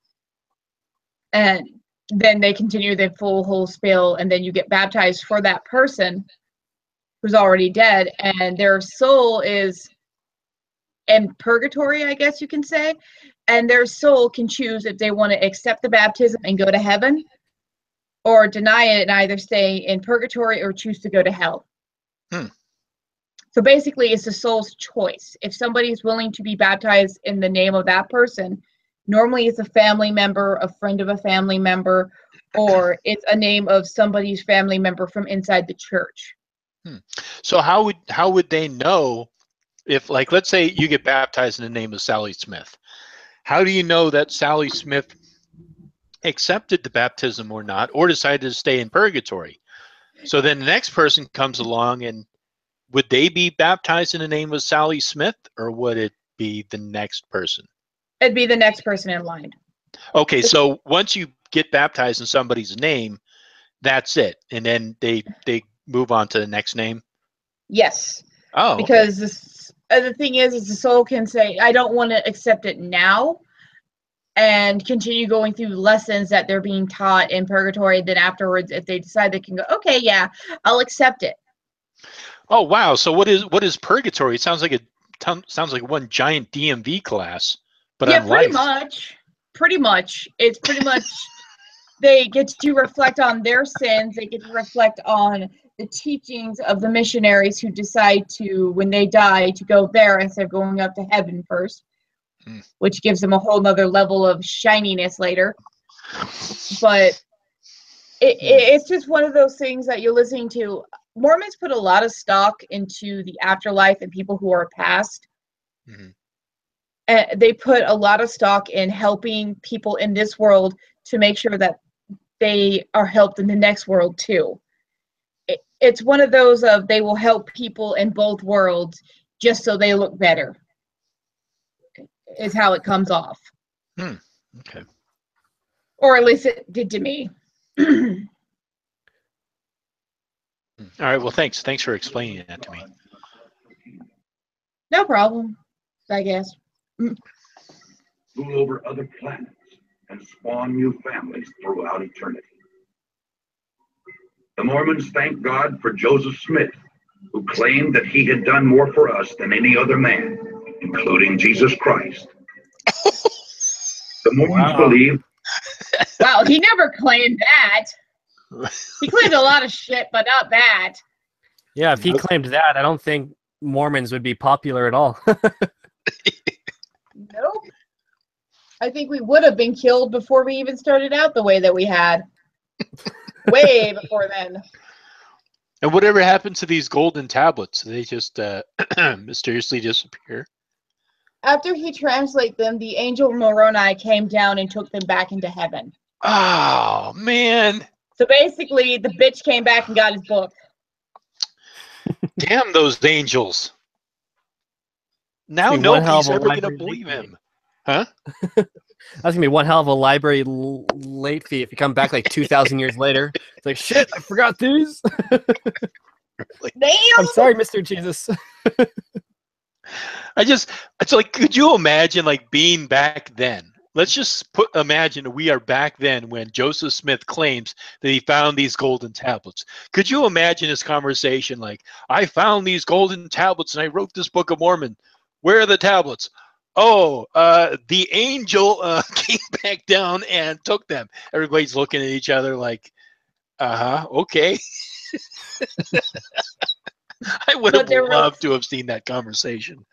And then they continue the full whole spiel, and then you get baptized for that person who's already dead, and their soul is in purgatory, I guess you can say, and their soul can choose if they want to accept the baptism and go to heaven, or deny it and either stay in purgatory or choose to go to hell. Hmm. So basically, it's the soul's choice. If somebody's willing to be baptized in the name of that person, normally it's a family member, a friend of a family member, or it's a name of somebody's family member from inside the church. So how would they know if, like, let's say you get baptized in the name of Sally Smith? How do you know that Sally Smith accepted the baptism or not, or decided to stay in purgatory? So then the next person comes along, and would they be baptized in the name of Sally Smith, or would it be the next person? It'd be the next person in line. Okay, so once you get baptized in somebody's name, that's it, and then they move on to the next name. Yes. Oh, okay. Because the thing is the soul can say, I don't want to accept it now, and continue going through lessons that they're being taught in purgatory. Then afterwards, if they decide, they can go, okay, yeah, I'll accept it. Oh wow! So what is purgatory? It sounds like one giant DMV class, but Yeah, on life. Pretty much. It's pretty much they get to reflect on their sins. They get to reflect on the teachings of the missionaries who decide to, when they die, to go there instead of going up to heaven first, which gives them a whole nother level of shininess later. But it's just one of those things that you're listening to. Mormons put a lot of stock into the afterlife and people who are past. And they put a lot of stock in helping people in this world to make sure that they are helped in the next world too. It's one of those of they will help people in both worlds just so they look better, is how it comes off. Okay. Or at least it did to me. All right. Well, thanks for explaining that to me. No problem, I guess. Rule over other planets and spawn new families throughout eternity. The Mormons thank God for Joseph Smith, who claimed that he had done more for us than any other man, including Jesus Christ. The Mormons believe. Wow, he never claimed that. He claimed a lot of shit, but not that. Yeah, if he claimed that, I don't think Mormons would be popular at all. Nope. I think we would have been killed before we even started out the way that we had. Way before then. And whatever happened to these golden tablets? They just mysteriously disappear. After he translated them, the angel Moroni came down and took them back into heaven. Oh, man. So basically, the bitch came back and got his book. Damn those angels. Now nobody's ever going to believe him. Huh? That's going to be one hell of a library late fee if you come back like 2,000 years later. It's like, shit, I forgot these. Damn! I'm sorry, Mr. Jesus. It's like, could you imagine like being back then? Let's just imagine we are back then when Joseph Smith claims that he found these golden tablets. Could you imagine this conversation like, I found these golden tablets and I wrote this Book of Mormon. Where are the tablets? Oh, the angel came back down and took them. Everybody's looking at each other like, okay. I would have loved to have seen that conversation.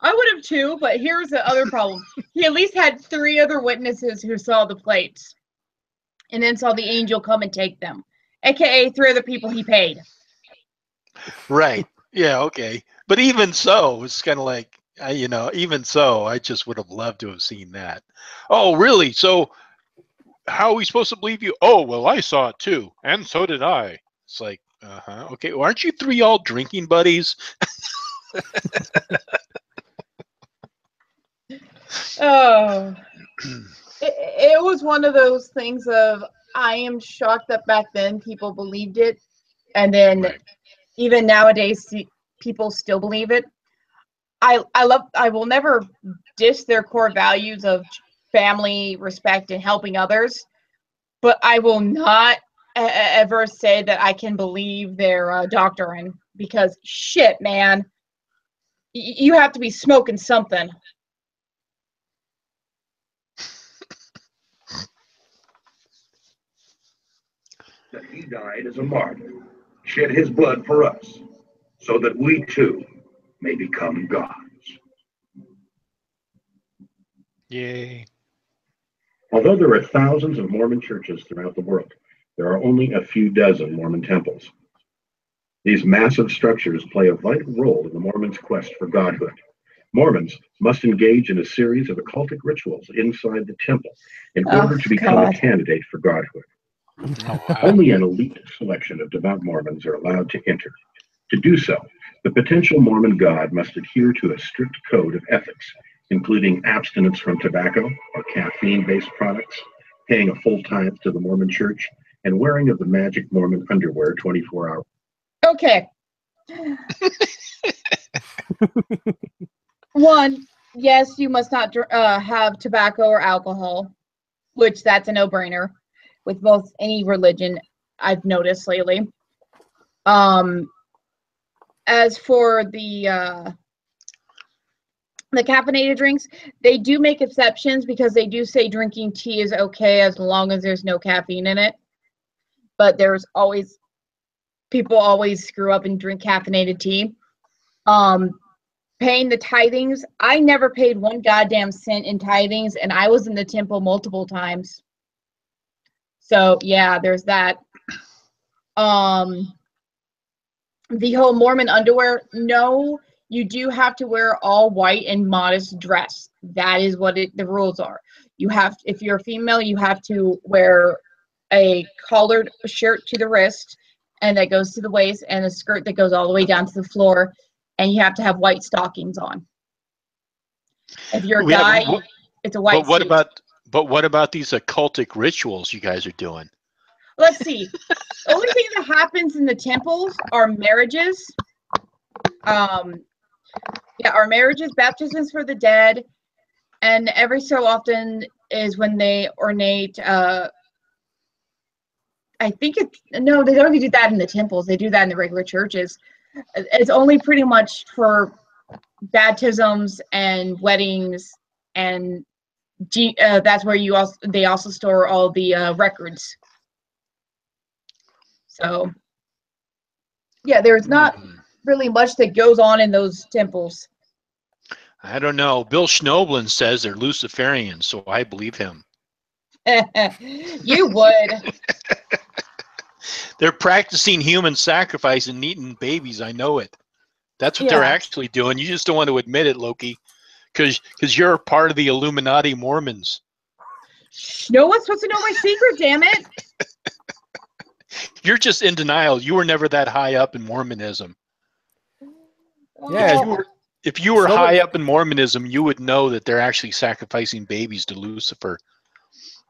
I would have too, but here's the other problem. He at least had 3 other witnesses who saw the plates and then saw the angel come and take them, aka 3 other people he paid. Right. Yeah, okay. But even so, it's kind of like, even so, I just would have loved to have seen that. Oh, really? So how are we supposed to believe you? Oh, well, I saw it too. And so did I. It's like, okay. Well, aren't you 3 all drinking buddies? Oh, it was one of those things of, I am shocked that back then people believed it. And then even nowadays, people still believe it. I will never diss their core values of family, respect, and helping others. But I will not ever say that I can believe their doctrine, because shit, man, you have to be smoking something. That he died as a martyr, shed his blood for us, so that we too may become gods. Yay. Although there are thousands of Mormon churches throughout the world, there are only a few dozen Mormon temples. These massive structures play a vital role in the Mormons' quest for godhood. Mormons must engage in a series of occultic rituals inside the temple in order to become a candidate for godhood. Oh, wow. Only an elite selection of devout Mormons are allowed to enter. To do so, the potential Mormon god must adhere to a strict code of ethics, including abstinence from tobacco or caffeine-based products, paying a full tithe to the Mormon church, and wearing of the magic Mormon underwear 24 hours. Okay. One, yes, you must not have tobacco or alcohol, which that's a no-brainer with most any religion I've noticed lately. As for the caffeinated drinks, they do make exceptions because they do say drinking tea is okay as long as there's no caffeine in it. But there's always people always screw up and drink caffeinated tea. Paying the tithings, I never paid one goddamn cent in tithings, and I was in the temple multiple times. So yeah, there's that. The whole Mormon underwear, no, you do have to wear all white and modest dress. That is what the rules are. You have, if you're a female, you have to wear a collared shirt to the wrist, and that goes to the waist, and a skirt that goes all the way down to the floor, and you have to have white stockings on. If you're a guy, it's a white suit. But what about these occultic rituals you guys are doing? Let's see. The only thing that happens in the temples are marriages. Our marriages, baptisms for the dead, and every so often is when they ornate. I think no, they don't even do that in the temples. They do that in the regular churches. It's only pretty much for baptisms and weddings, and that's where they also store all the records. So, yeah, there's not really much that goes on in those temples. I don't know. Bill Schnoblin says they're Luciferians, so I believe him. You would. They're practicing human sacrifice and eating babies. I know it. That's what they're actually doing. You just don't want to admit it, Loki, because you're part of the Illuminati Mormons. No one's supposed to know my secret, damn it. You're just in denial. You were never that high up in Mormonism. Yeah. If you were high up in Mormonism, you would know that they're actually sacrificing babies to Lucifer.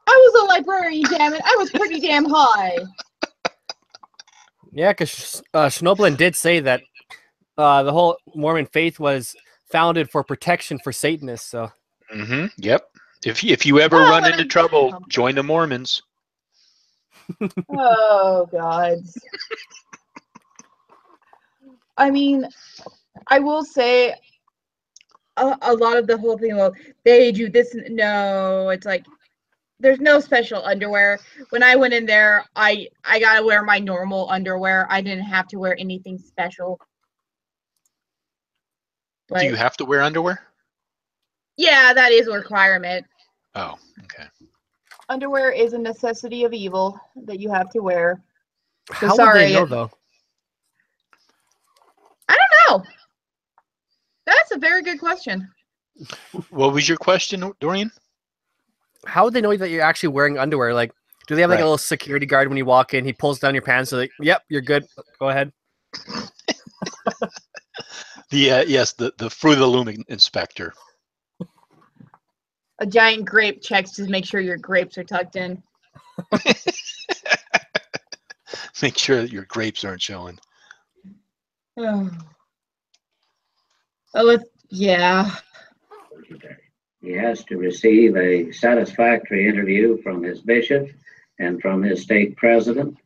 I was a librarian, damn it. I was pretty damn high. Yeah, because Schnoblin did say that the whole Mormon faith was founded for protection for Satanists. So. Mm-hmm. Yep. If you ever run into trouble, join the Mormons. Oh, God. I mean, I will say a lot of the whole thing, well, they do this. No, it's like, there's no special underwear. When I went in there, I got to wear my normal underwear. I didn't have to wear anything special. But, do you have to wear underwear? Yeah, that is a requirement. Oh, okay. Underwear is a necessity of evil that you have to wear. So How would they know, though? I don't know. That's a very good question. What was your question, Dorian? How would they know that you're actually wearing underwear? Like, do they have like a little security guard when you walk in? He pulls down your pants, so like, yep, you're good. Go ahead. The Fruit of the Loom inspector. A giant grape checks to make sure your grapes are tucked in. Make sure that your grapes aren't showing. Yeah. He has to receive a satisfactory interview from his bishop and from his stake president.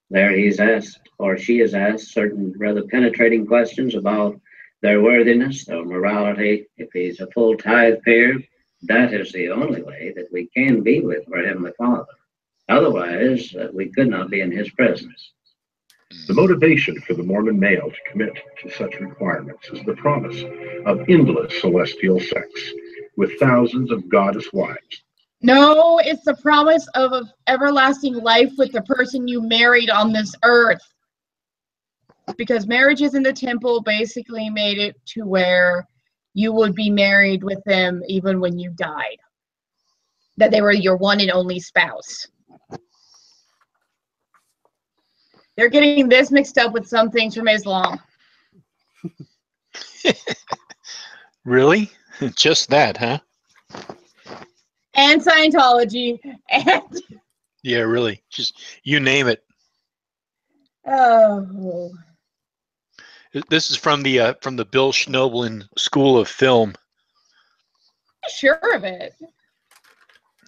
There he's asked, or she is asked, certain rather penetrating questions about their worthiness, their morality. If he's a full tithe payer, that is the only way that we can be with our Heavenly Father. Otherwise, we could not be in his presence. The motivation for the Mormon male to commit to such requirements is the promise of endless celestial sex with thousands of goddess wives. No, it's the promise of everlasting life with the person you married on this earth. Because marriages in the temple basically made it to where you would be married with them even when you died. That they were your one and only spouse. They're getting this mixed up with some things from Islam. Really? Just that, huh? And Scientology. And Yeah, really. Just you name it. oh. This is from the Bill Schnoebelen School of Film. Sure of it.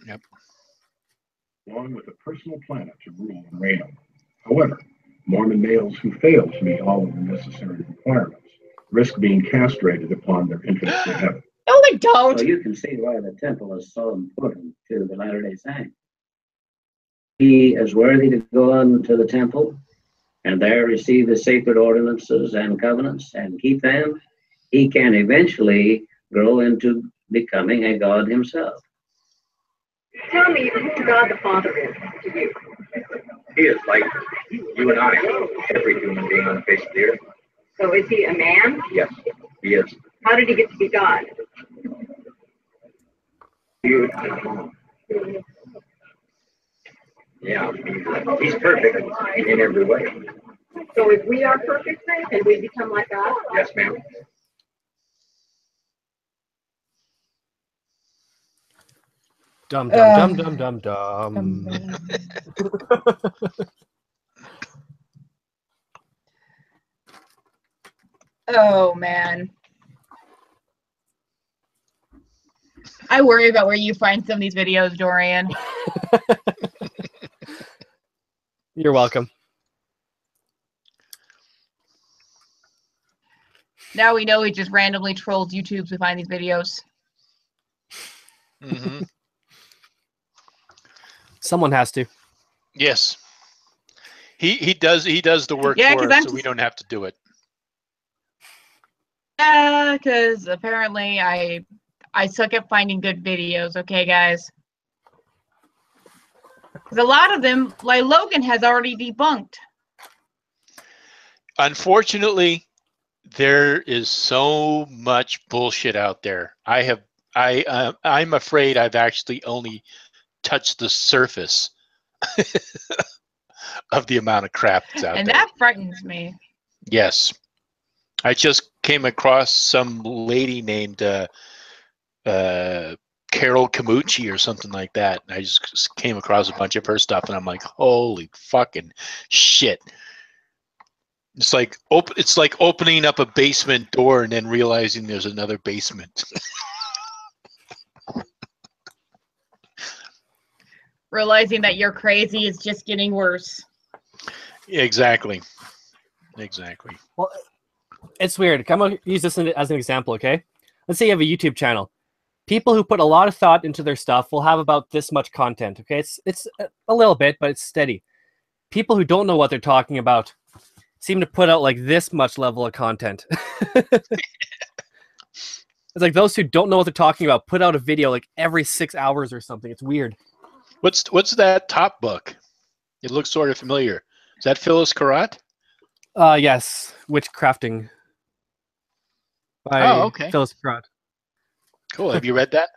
Yep. Along with a personal planet to rule and reign over. However, Mormon males who fail to meet all of the necessary requirements risk being castrated upon their entrance to heaven. No, they don't. So you can see why the temple is so important to the Latter-day Saints. He is worthy to go unto the temple and there receive the sacred ordinances and covenants and keep them. He can eventually grow into becoming a God himself. Tell me who God the Father is to you. He is like you and I, every human being on the face of the earth. So is he a man? Yes, he is. How did he get to be God? Yeah, he's perfect in every way. So if we are perfect, then can we become like God? Yes, ma'am. Dum dum dum dum dum dum. Oh man. I worry about where you find some of these videos, Dorian. You're welcome. Now we know he just randomly trolls YouTube to find these videos. Mm-hmm. Someone has to. Yes. He does the work Yeah, for 'cause us, I'm so we just- don't have to do it. Yeah, because apparently I suck at finding good videos, okay, guys? Because a lot of them, like Logan, has already debunked. Unfortunately, there is so much bullshit out there. I'm afraid I've actually only touched the surface of the amount of crap that's out And there. that frightens me. Yes. I just came across some lady named Carol Camucci or something like that. I just came across a bunch of her stuff, and I'm like, holy fucking shit! It's like opening up a basement door and then realizing there's another basement. Realizing that you're crazy is just getting worse. Exactly. Well, it's weird. Come on, use this as an example, okay? Let's say you have a YouTube channel. People who put a lot of thought into their stuff will have about this much content, okay? It's a little bit, but it's steady. People who don't know what they're talking about seem to put out like this much level of content. It's like those who don't know what they're talking about put out a video like every 6 hours or something. It's weird. What's that top book? It looks sort of familiar. Is that Phyllis Karat? Yes, Witchcrafting by okay. Phyllis Pratt. Cool. Have you read that?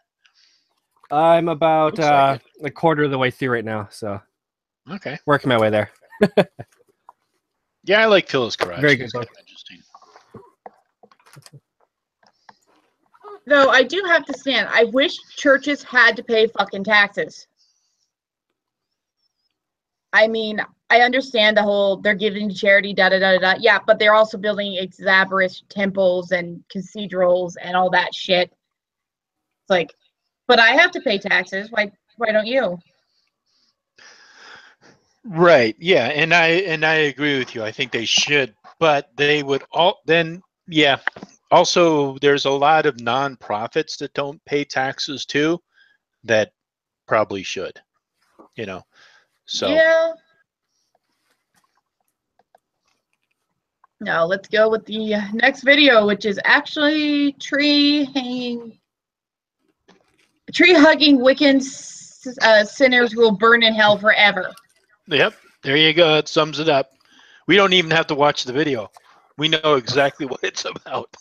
I'm about Looks like a quarter of the way through right now, so Okay. working my way there. Yeah, I like Phyllis Karat. Very She's good kind book. of interesting. Though I do have to stand. I wish churches had to pay fucking taxes. I mean, I understand the whole they're giving to charity, da da da da. Yeah, but they're also building exaberant temples and cathedrals and all that shit. It's like, but I have to pay taxes. Why don't you? Right. Yeah, and I agree with you. I think they should, but they would yeah. Also, there's a lot of nonprofits that don't pay taxes too that probably should. So Yeah. Now let's go with the next video, which is actually tree hugging Wiccan sinners who will burn in hell forever. Yep, there you go. It sums it up. We don't even have to watch the video. We know exactly what it's about.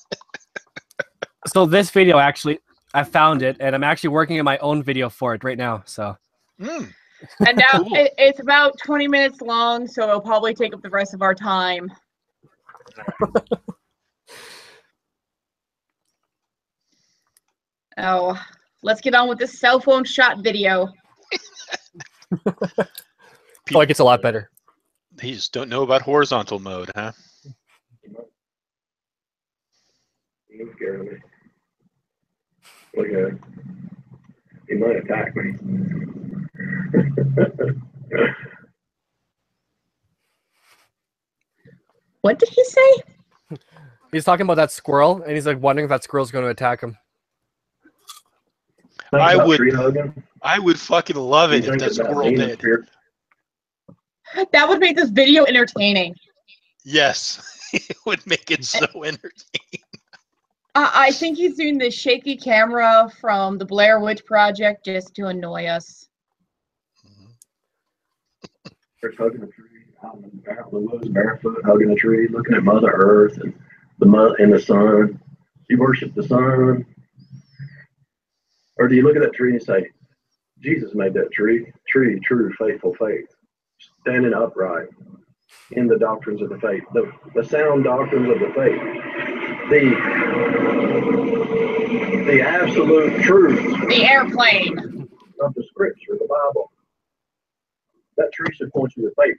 So this video, actually, I found it, and I'm actually working on my own video for it right now. So. Mm. And now Cool. it's about 20 minutes long, so it'll probably take up the rest of our time. Oh, let's get on with this cell phone shot video. Oh, it gets a lot better. They just don't know about horizontal mode, huh? He's scared of me. Look at it. He might attack me. What did he say? He's talking about that squirrel, and he's like wondering if that squirrel's going to attack him. I would- tree hugging. I would fucking love it You if think that about squirrel demon did. spirit. That would make this video entertaining. Yes, it would make it so entertaining. I think he's doing the shaky camera from the Blair Witch Project just to annoy us. They're hugging a tree out in the woods, barefoot, hugging a tree, looking at Mother Earth and the mud and the sun. You worship the sun, or do you look at that tree and say, "Jesus made that tree, true, faithful faith, standing upright in the doctrines of the faith, the sound doctrines of the faith, the absolute truth The airplane. of the Scripture, the Bible." That tree should point you to faith.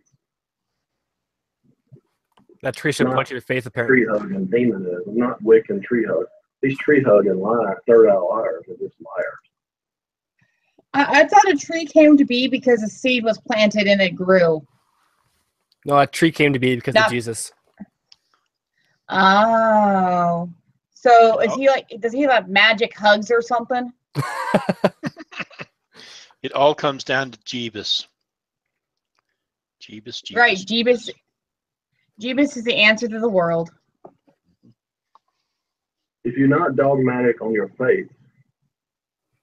That tree should Not point you to faith, apparently. Tree hugging demonism, not Wiccan tree hug. These tree hugging liars, third out liars are just liars. I thought a tree came to be because a seed was planted and it grew. No, that tree came to be because of Jesus. Oh. So is he like, does he have magic hugs or something? It all comes down to Jeebus. Jeebus. Right, Jeebus is the answer to the world. If you're not dogmatic on your faith,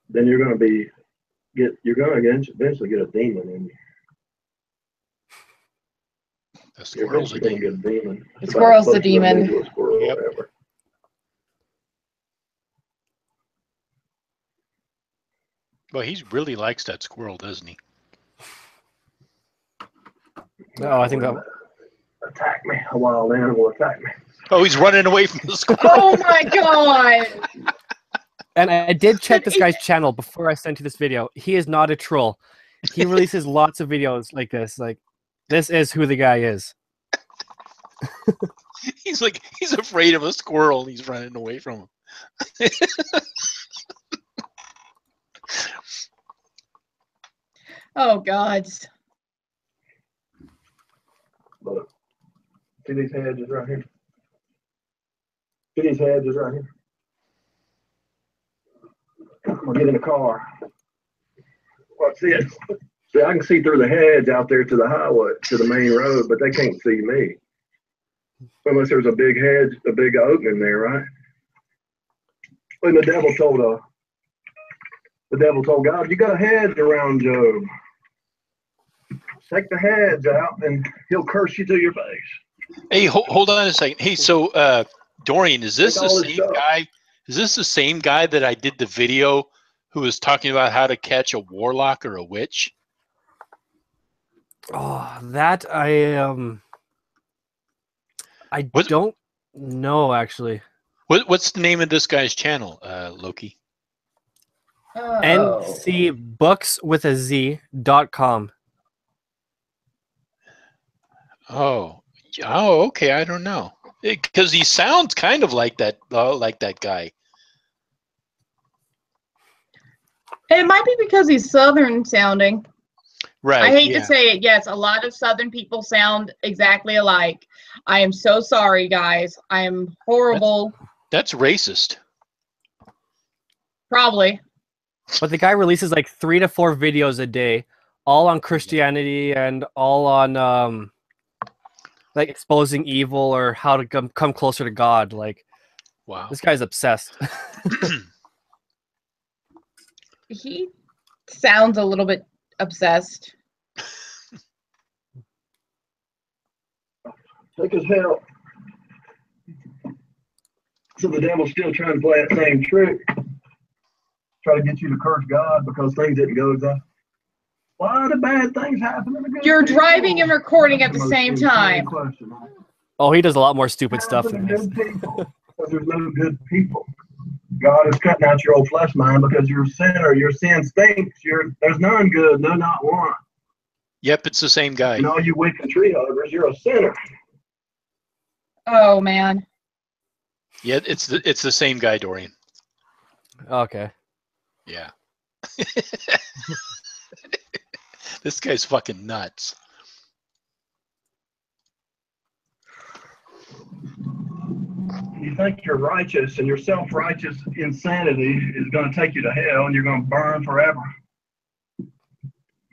then you're going to eventually get a demon in you. The squirrel's a demon. Get a demon. The squirrel's the demon. Yep. Well, he really likes that squirrel, doesn't he? No, I think that. Attack me. A wild animal attack me. Oh, he's running away from the squirrel. Oh my god! And I did check this guy's channel before I sent you this video. He is not a troll. He releases lots of videos like this. Like, this is who the guy is. He's afraid of a squirrel and he's running away from him. Oh god. Look. See these hedges right here? See these hedges right here? We'll get in the car. What's this? See, I can see through the hedge out there to the highway, to the main road, but they can't see me. Unless there's a big hedge, a big opening there, right? When the devil told God, "You got a hedge around Job. Take the hedge out, and he'll curse you to your face." Hey, hold on a second. Hey, so Dorian, is this Take the all this same stuff. guy? Is this the same guy that I did the video who was talking about how to catch a warlock or a witch? Oh, that I don't know actually. What's the name of this guy's channel, Loki? Oh. ncbookswithaz.com. Oh, okay. I don't know, because he sounds kind of like that guy. It might be because he's Southern sounding. Right. I hate to say it, yes, a lot of Southern people sound exactly alike. I am so sorry, guys. I am horrible. That's racist. Probably. But the guy releases like 3 to 4 videos a day, all on Christianity and all on like exposing evil or how to come closer to God. Like, Wow. this guy's obsessed. He sounds a little bit obsessed. Thick as hell. So the devil's still trying to play that same trick. Try to get you to curse God because things didn't go exactly. Why do bad things happen to the good You're people? driving and recording at the That's same most insane time. question. Oh, he does a lot more stupid stuff Happen than to this. good people, because there's no good people. God is cutting out your old flesh mind because you're a sinner. Your sin stinks. There's none good, no, not one. Yep, it's the same guy. And all you wicked tree huggers, you're a sinner. Oh man. Yeah, it's the same guy, Dorian. Okay. Yeah. This guy's fucking nuts. You think you're righteous, and your self-righteous insanity is going to take you to hell, and you're going to burn forever.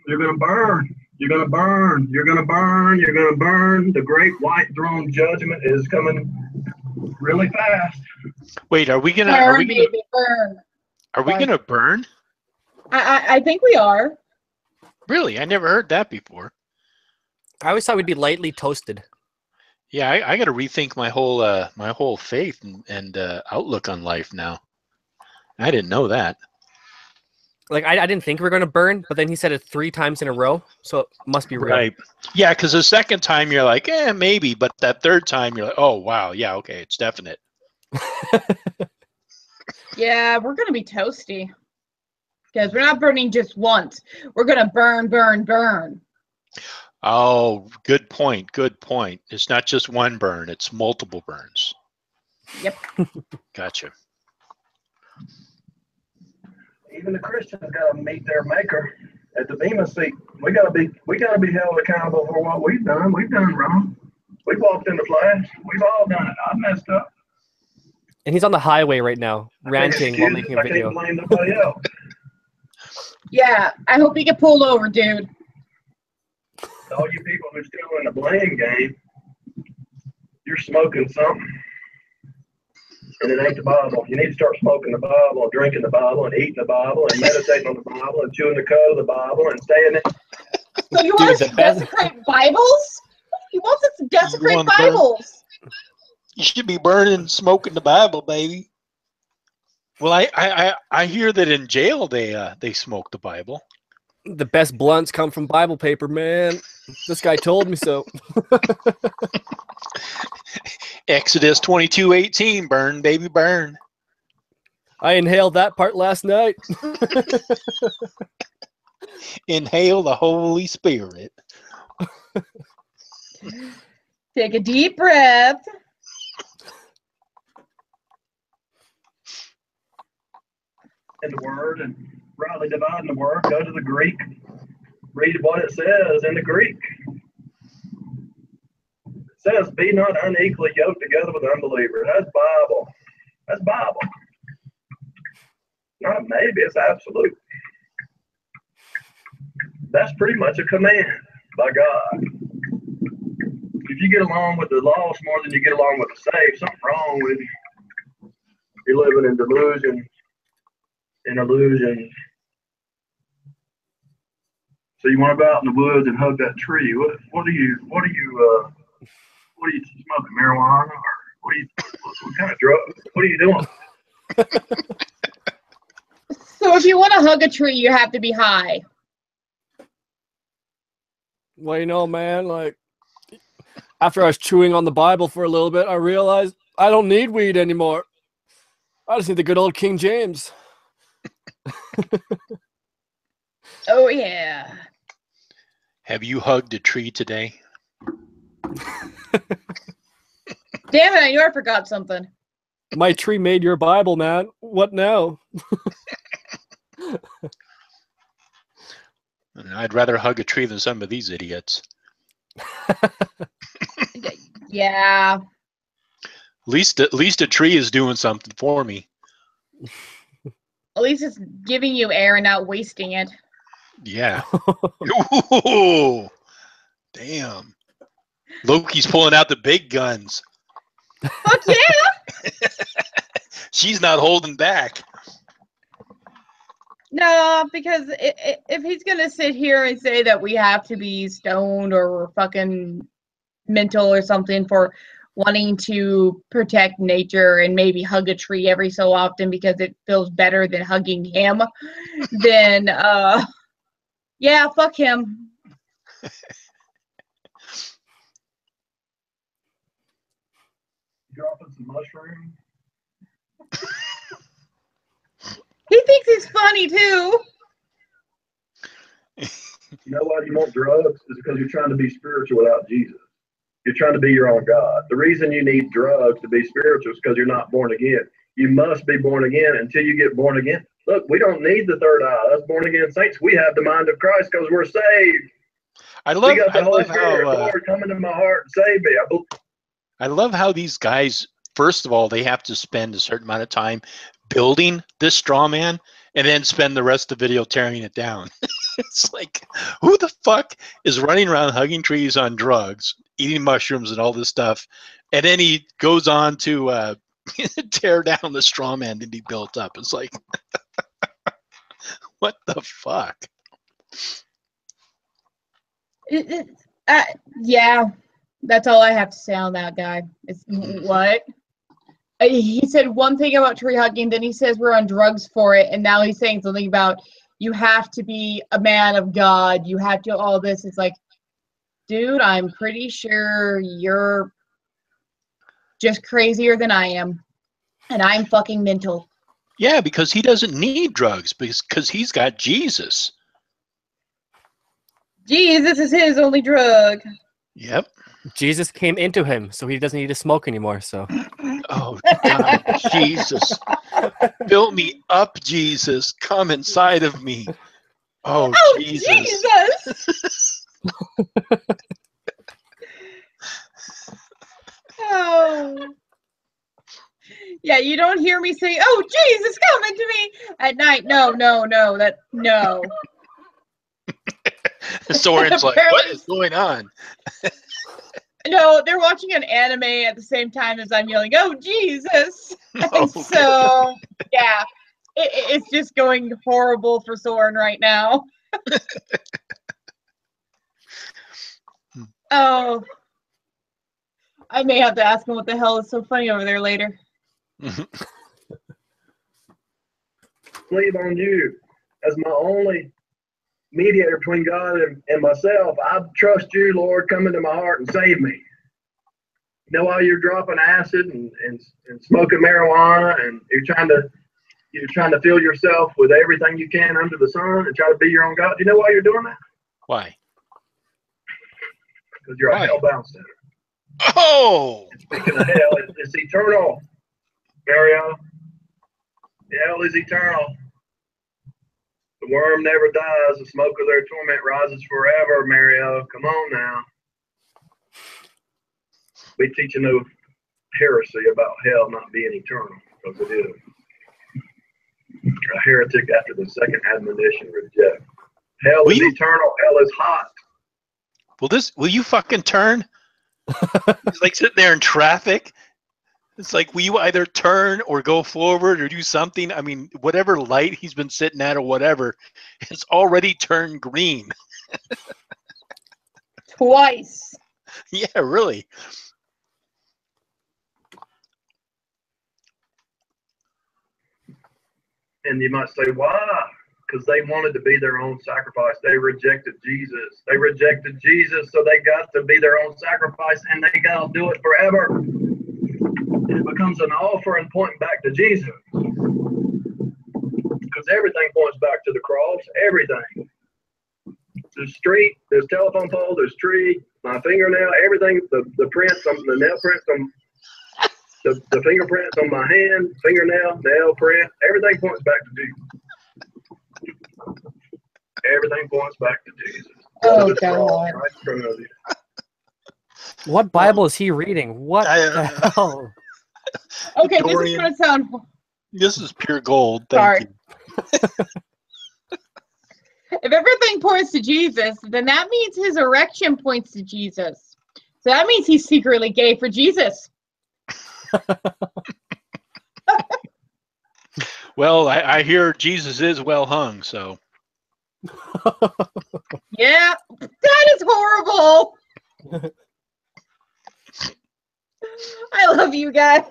You're going to burn. You're going to burn. You're going to burn. You're going to burn. The great white throne judgment is coming really fast. Wait, are we gonna Burn, baby, burn. burn? I think we are. Really? I never heard that before. I always thought we'd be lightly toasted. Yeah, I got to rethink my whole faith and outlook on life now. I didn't know that. Like, I didn't think we were going to burn, but then he said it 3 times in a row, so it must be real. Right. Yeah, because the second time you're like, maybe, but that third time you're like, oh wow, yeah, okay, it's definite. Yeah, we're gonna be toasty. Because we're not burning just once. We're gonna burn, burn, burn. Oh, good point. Good point. It's not just one burn; it's multiple burns. Yep. Gotcha. Even the Christians got to meet their maker at the Bema seat. We got to be held accountable for what we've done. We've done wrong. We've walked in the flesh. We've all done it. I've messed up. And he's on the highway right now, ranting while making a video. I can't blame nobody else. Yeah, I hope you get pulled over, dude. All you people who are still in the blame game, you're smoking something. And it ain't the Bible. You need to start smoking the Bible and drinking the Bible and eating the Bible and meditating on the Bible and chewing the cud of the Bible and staying in it. So you want us to desecrate Bibles? He wants us to desecrate Bibles. You should be burning, smoking the Bible, baby. Well, I hear that in jail they smoke the Bible. The best blunts come from Bible paper, man. This guy told me so. Exodus 22:18, burn, baby, burn. I inhaled that part last night. Inhale the Holy Spirit. Take a deep breath. In the Word and rightly dividing the Word, go to the Greek, read what it says in the Greek. It says, be not unequally yoked together with unbelievers. That's Bible. That's Bible. Not maybe, it's absolute. That's pretty much a command by God. If you get along with the lost more than you get along with the saved, something's wrong with you. You're living in delusion. In illusions. So you want to go out in the woods and hug that tree. What are you smoking, marijuana, or what kind of drug? What are you doing? So if you want to hug a tree, you have to be high. Well, you know, man, like, after I was chewing on the Bible for a little bit, I realized I don't need weed anymore. I just need the good old King James. Oh, yeah. Have you hugged a tree today? Damn it, I knew I forgot something. My tree made your Bible, man. What now? I'd rather hug a tree than some of these idiots. Yeah. At least a tree is doing something for me. At least it's giving you air and not wasting it. Yeah. Ooh, damn. Loki's pulling out the big guns. Fuck yeah! She's not holding back. No, because if he's gonna sit here and say that we have to be stoned or we're fucking mental or something for wanting to protect nature and maybe hug a tree every so often because it feels better than hugging him, then yeah, fuck him. Dropping some mushrooms. He thinks he's funny too. You know why you want drugs? Is because you're trying to be spiritual without Jesus. You're trying to be your own God. The reason you need drugs to be spiritual is because you're not born again. You must be born again until you get born again. Look, we don't need the third eye. Us born again saints, we have the mind of Christ because we're saved. I love, we got the I Holy love Spirit. how Lord, come into my heart and save me. I love how these guys, first of all, they have to spend a certain amount of time building this straw man and then spend the rest of the video tearing it down. It's like, who the fuck is running around hugging trees on drugs, eating mushrooms and all this stuff, and then he goes on to tear down the straw man that he built up. It's like, what the fuck? Yeah, that's all I have to say on that guy. It's what? He said one thing about tree hugging, then he says we're on drugs for it, and now he's saying something about you have to be a man of God, you have to all this. It's like, dude, I'm pretty sure you're just crazier than I am, and I'm fucking mental. Yeah, because he doesn't need drugs because he's got Jesus. Jesus is his only drug. Yep. Jesus came into him, so he doesn't need to smoke anymore. So, oh God, Jesus, fill me up, Jesus, come inside of me. Oh Jesus. Oh. Yeah, you don't hear me say, "Oh, Jesus, come into me" at night. No. Soren's like, what is going on? No, they're watching an anime at the same time as I'm yelling, "Oh, Jesus!" Oh, and so, yeah, it's just going horrible for Soren right now. Oh, I may have to ask him what the hell is so funny over there later. Believe on you as my only mediator between God and myself. I trust you, Lord. Come into my heart and save me. You know, while you're dropping acid and smoking marijuana, and you're trying to fill yourself with everything you can under the sun and try to be your own God. Do you know why you're doing that? Why? Because you're a hell-bound sinner. Oh! Speaking of hell, it's eternal, Mario. Hell is eternal. The worm never dies. The smoke of their torment rises forever, Mario. Come on now. We teaching no heresy about hell not being eternal, because it is. A heretic after the second admonition reject. Hell is eternal. Hell is hot. Will you fucking turn? It's like sitting there in traffic. It's like, will you either turn or go forward or do something? I mean, whatever light he's been sitting at or whatever, it's already turned green. Twice. Yeah, really. And you might say, why? Because they wanted to be their own sacrifice. They rejected Jesus. They rejected Jesus, so they got to be their own sacrifice, and they got to do it forever. And it becomes an offering pointing back to Jesus. Because everything points back to the cross. Everything. There's street, there's telephone pole, there's tree, my fingernail, everything, the prints, the nail prints on the fingerprints on my hand, fingernail, nail print, everything points back to Jesus. Everything points back to Jesus. Oh, God. Right in front of you. What Bible is he reading? What the hell? Okay, this is going to sound... This is pure gold. Thank you. If everything points to Jesus, then that means his erection points to Jesus. So that means he's secretly gay for Jesus. Well, I hear Jesus is well hung, so. Yeah, that is horrible. I love you guys.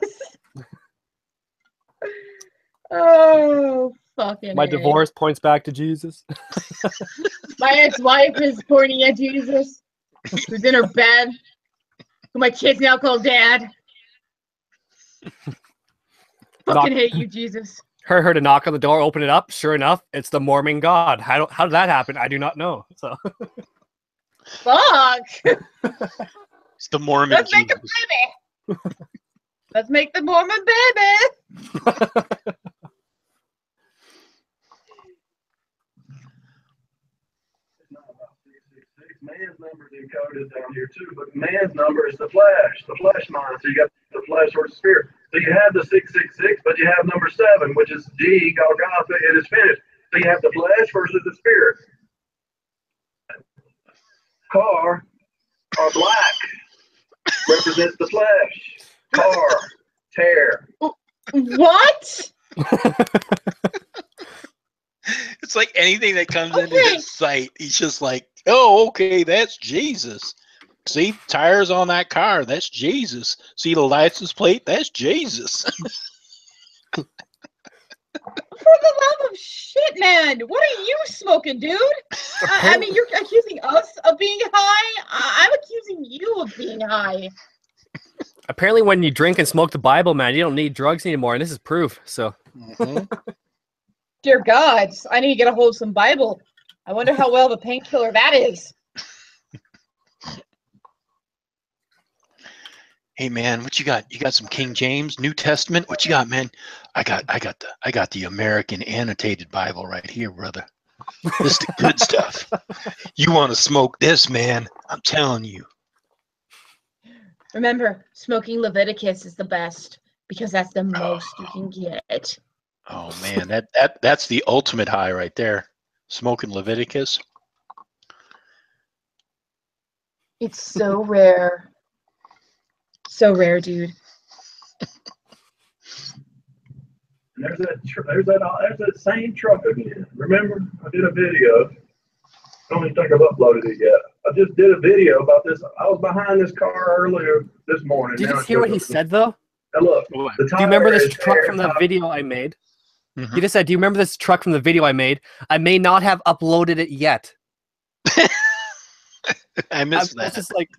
Oh, fucking My A. divorce points back to Jesus. My ex-wife is pointing at Jesus, who's in her bed, who my kids now call Dad. Fucking hate you, Jesus. Heard a knock on the door, open it up. Sure enough, it's the Mormon God. How did that happen? I do not know. So Fuck. It's the Mormon Let's make a Jesus. baby. Let's make the Mormon baby. Man's number is encoded down here too, but man's number is the flesh mind. So you got the flesh or the spirit. So you have the 666, but you have number 7, which is G, Golgotha, it is finished. So you have the flesh versus the spirit. Car or black represents the flesh. Car, tear. What? It's like anything that comes into his sight, he's just like, oh, okay, that's Jesus. See, tires on that car, that's Jesus. See the license plate, that's Jesus. For the love of shit, man. What are you smoking, dude? I mean, you're accusing us of being high? I'm accusing you of being high. apparently, when you drink and smoke the Bible, man, you don't need drugs anymore, and this is proof. So. Dear God, I need to get a hold of some Bible. I wonder how well the painkiller that is. Hey man, what you got? You got some King James, New Testament? What you got, man? I got the American Annotated Bible right here, brother. This is the good stuff. You want to smoke this, man? I'm telling you. Remember, smoking Leviticus is the best because that's the most you can get. Oh man, that's the ultimate high right there. Smoking Leviticus. It's so rare. So rare, dude. And there's that same truck again. Remember, I did a video. I don't even think I've uploaded it yet. I just did a video about this. I was behind this car earlier this morning. Did you just hear what he said, though? Now look, What? the Do you remember tire this is truck tear from the top. video I made? Mhm. He just said, do you remember this truck from the video I made? I may not have uploaded it yet. I missed That's that. just like...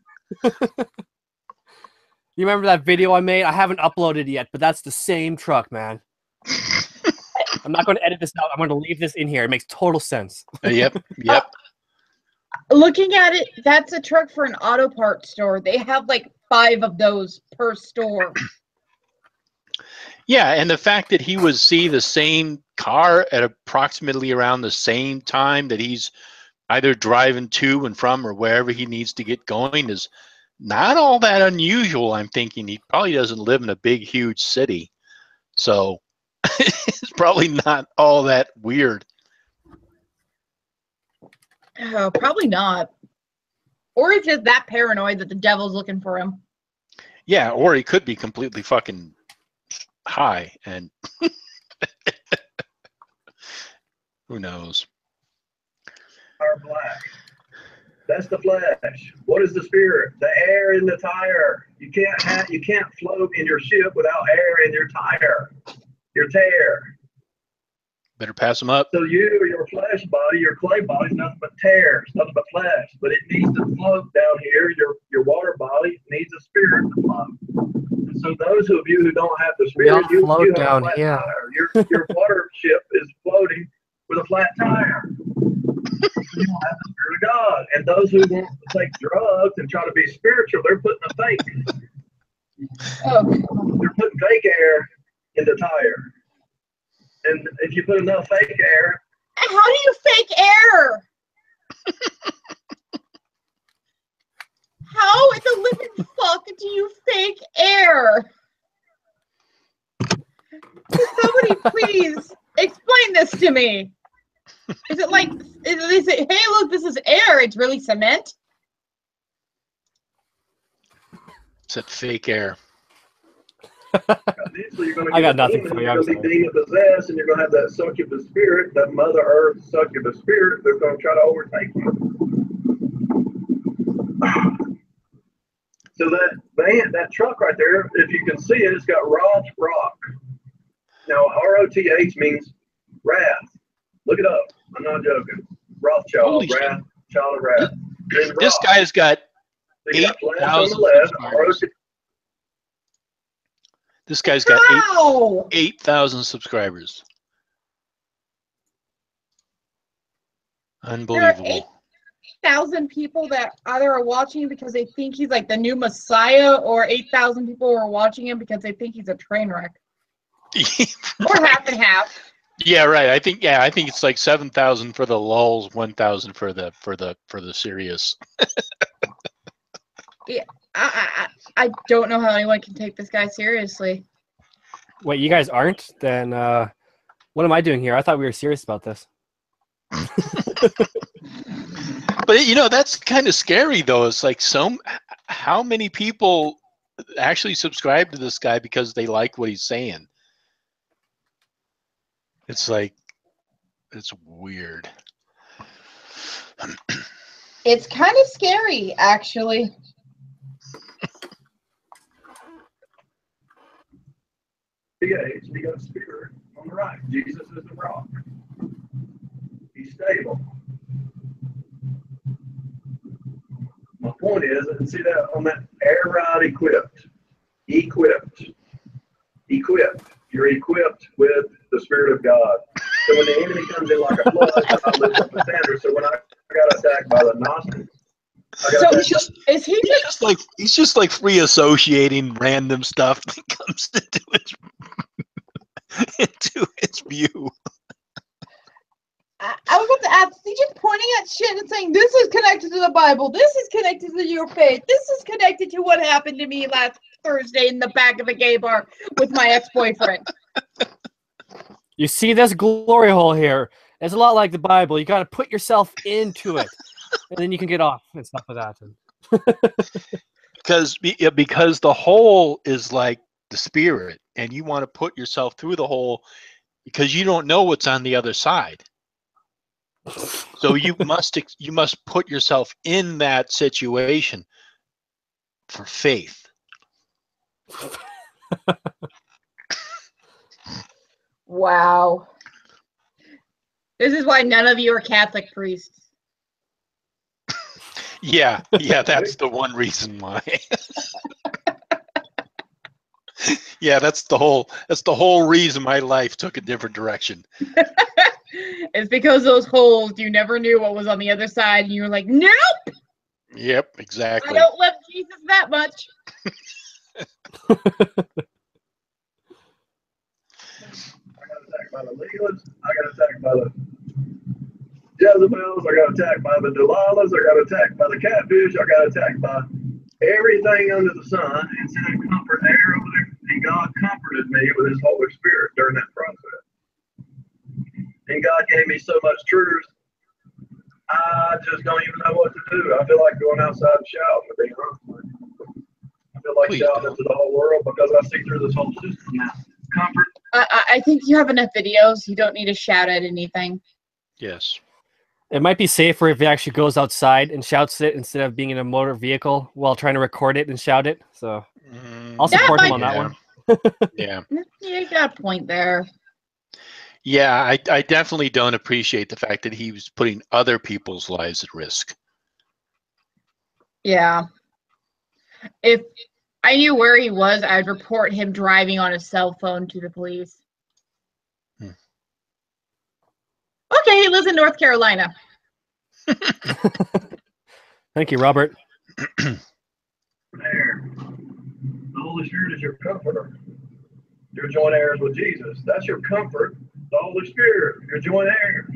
You remember that video I made? I haven't uploaded it yet, but that's the same truck, man. I'm not going to edit this out. I'm going to leave this in here. It makes total sense. Yep. Looking at it, that's a truck for an auto parts store. They have like 5 of those per store. Yeah, and the fact that he would see the same car at approximately around the same time that he's either driving to and from or wherever he needs to get going is not all that unusual. I'm thinking he probably doesn't live in a big, huge city. So it's probably not all that weird. Oh, probably not. Or he's just that paranoid that the devil's looking for him. Yeah, or he could be completely fucking high and who knows. Tire black. That's the flesh. What is the spirit? The air in the tire. You can't float in your ship without air in your tire. Your tear. Better pass him up. So your flesh body, your clay body, is nothing but tear, it's nothing but flesh. But it needs to float down here. Your water body needs a spirit to float. And so those of you who don't have the spirit, all float you have down a flat here. tire. Your water ship is floating with a flat tire. You don't have the spirit of God. And those who want to take drugs and try to be spiritual, they're putting a fake. Oh, They're putting fake air in the tire. And if you put enough fake air, how do you fake air? How in the living fuck do you fake air? Somebody please explain this to me. Is it like, is it, hey look, this is air, it's really cement? that fake air. Eventually, you're going to I get got a nothing demon, for you. you're I'm going to be sorry. demon possessed, and you're going to have that succubus spirit, that Mother Earth succubus spirit that's going to try to overtake you. So that truck right there, if you can see it, it's got Roth Rock. Now, ROTH means wrath. Look it up. I'm not joking. Rothschild, Holy shit. wrath, child of wrath. Then This Roth. guy's got So you got flesh on the 8,000 left, subscribers. ROTH. This guy's got Wow! 8,000 subscribers. Unbelievable. 8,000 people that either are watching because they think he's like the new Messiah, or 8,000 people who are watching him because they think he's a train wreck. Or half and half. Yeah, right. I think it's like 7,000 for the lulls, 1,000 for the serious. Yeah, I don't know how anyone can take this guy seriously. Wait, you guys aren't? Then what am I doing here? I thought we were serious about this. But that's kind of scary though. It's like how many people actually subscribe to this guy because they like what he's saying? It's like, it's weird. It's kind of scary, actually. PH, he got a spirit on the right. Jesus is the rock. He's stable. My point is, and see that on that air ride equipped. You're equipped with the Spirit of God. So when the enemy comes in like a flood, God lifts up a standard. So when I got attacked by the Gnostics, He's just like free associating random stuff that comes into his view. I was about to ask, he's just pointing at shit and saying, this is connected to the Bible, this is connected to your faith, this is connected to what happened to me last Thursday in the back of a gay bar with my ex-boyfriend. You see this glory hole here? It's a lot like the Bible. You got to put yourself into it, and then you can get off and stuff like that. Because the hole is like the spirit, and you want to put yourself through the hole because you don't know what's on the other side. So you must put yourself in that situation for faith. Wow. This is why none of you are Catholic priests. Yeah, that's the one reason why. Yeah, that's the whole reason my life took a different direction. It's because those holes, you never knew what was on the other side, and you were like, nope! Yep, exactly. I don't love Jesus that much. I got attacked by the legalists. I got attacked by the Jezebels. I got attacked by the Delilahs. I got attacked by the catfish. I got attacked by everything under the sun, and sent a comfort air over there. And God comforted me with His Holy Spirit during that process. And God gave me so much truth, I just don't even know what to do. I feel like going outside and shouting, to be honest with you. I feel like shouting into the whole world because I see through this whole system now. Comfort. I think you have enough videos. You don't need to shout at anything. Yes. It might be safer if he actually goes outside and shouts it instead of being in a motor vehicle while trying to record it and shout it. So I'll support him on that one. Yeah. Yeah, you got a point there. Yeah, I definitely don't appreciate the fact that he was putting other people's lives at risk. Yeah. If I knew where he was, I'd report him driving on his cell phone to the police. Okay, he lives in North Carolina. Thank you, Robert. There. The Holy Spirit is your comforter. You're joint heirs with Jesus. That's your comfort. The Holy Spirit. You're joint heirs.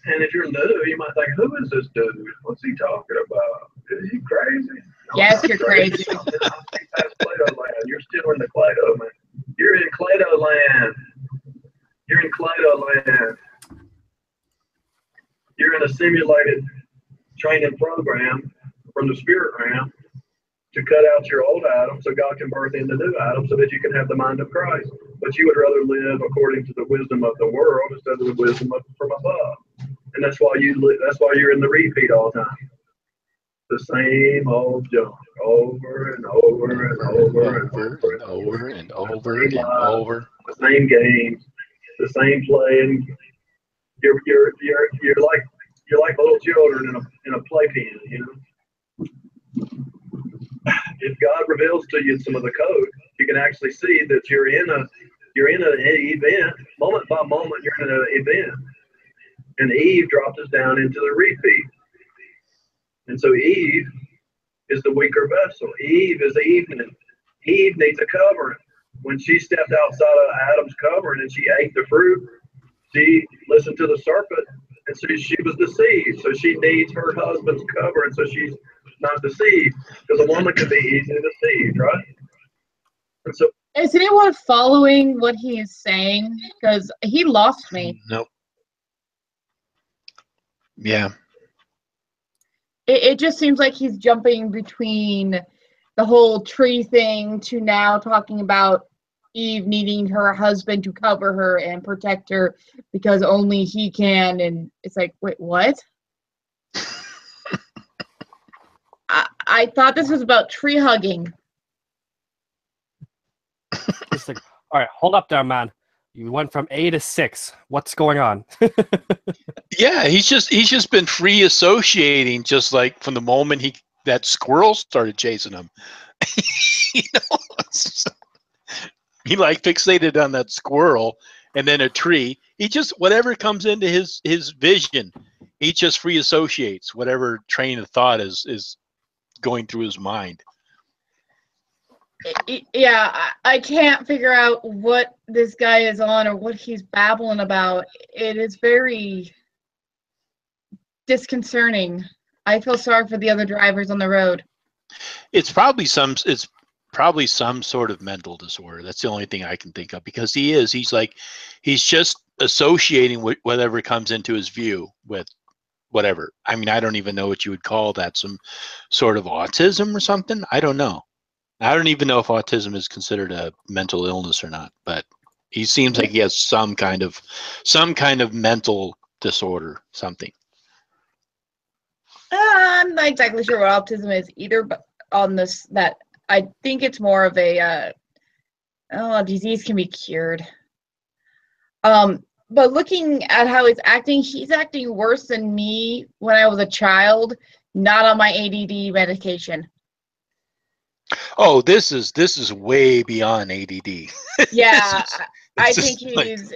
And if you're new, you might think, who is this dude? What's he talking about? Is he crazy? No, yes, you're crazy. That's Plato land. You're still in the Plato land. You're in Plato land. You're in Plato land. You're in a simulated training program from the spirit realm to cut out your old Adam so God can birth in the new Adam so that you can have the mind of Christ. But you would rather live according to the wisdom of the world instead of the wisdom from above. And that's why you're in the repeat all the time. The same old junk over and over and over and over and over and over and over. The same games, the same playing. You're like little children in a playpen, you know. If God reveals to you some of the code, you can actually see that you're in an event, moment by moment. You're in an event, and Eve dropped us down into the repeat. And so Eve is the weaker vessel. Eve is the evening. Eve needs a covering. When she stepped outside of Adam's covering and she ate the fruit, she listened to the serpent, and so she was deceived. So she needs her husband's covering so she's not deceived. Because a woman can be easily deceived, right? And so, is anyone following what he is saying? Because he lost me. Nope. Yeah. It just seems like he's jumping between the whole tree thing to now talking about Eve needing her husband to cover her and protect her because only he can. And it's like, wait, what? I thought this was about tree hugging. It's like, all right, hold up there, man. You went from A to 6. What's going on? Yeah, he's just been free associating, just like from the moment that squirrel started chasing him. You know, he like fixated on that squirrel and then a tree. He just whatever comes into his vision, he just free associates whatever train of thought is going through his mind. Yeah, I can't figure out what this guy is on or what he's babbling about. It is very disconcerting. I feel sorry for the other drivers on the road. It's probably some sort of mental disorder. That's the only thing I can think of, because he's just associating with whatever comes into his view with whatever. I mean, I don't even know what you would call that, some sort of autism or something. I don't know. I don't even know if autism is considered a mental illness or not, but he seems like he has some kind of mental disorder, something. I'm not exactly sure what autism is either, but on this, that I think it's more of a disease can be cured. But looking at how he's acting worse than me when I was a child, not on my ADD medication. Oh, this is way beyond ADD. Yeah, I think he's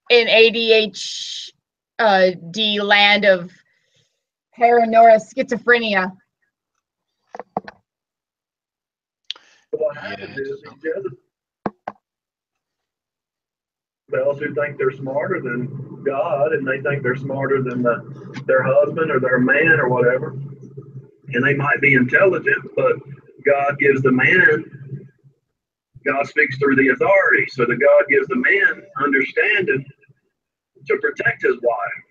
in ADHD land of paranoia schizophrenia. what happens is those who think they're smarter than God, and they think they're smarter than their husband or their man or whatever, and they might be intelligent, but God gives the man, God speaks through the authority, so that God gives the man understanding to protect his wife.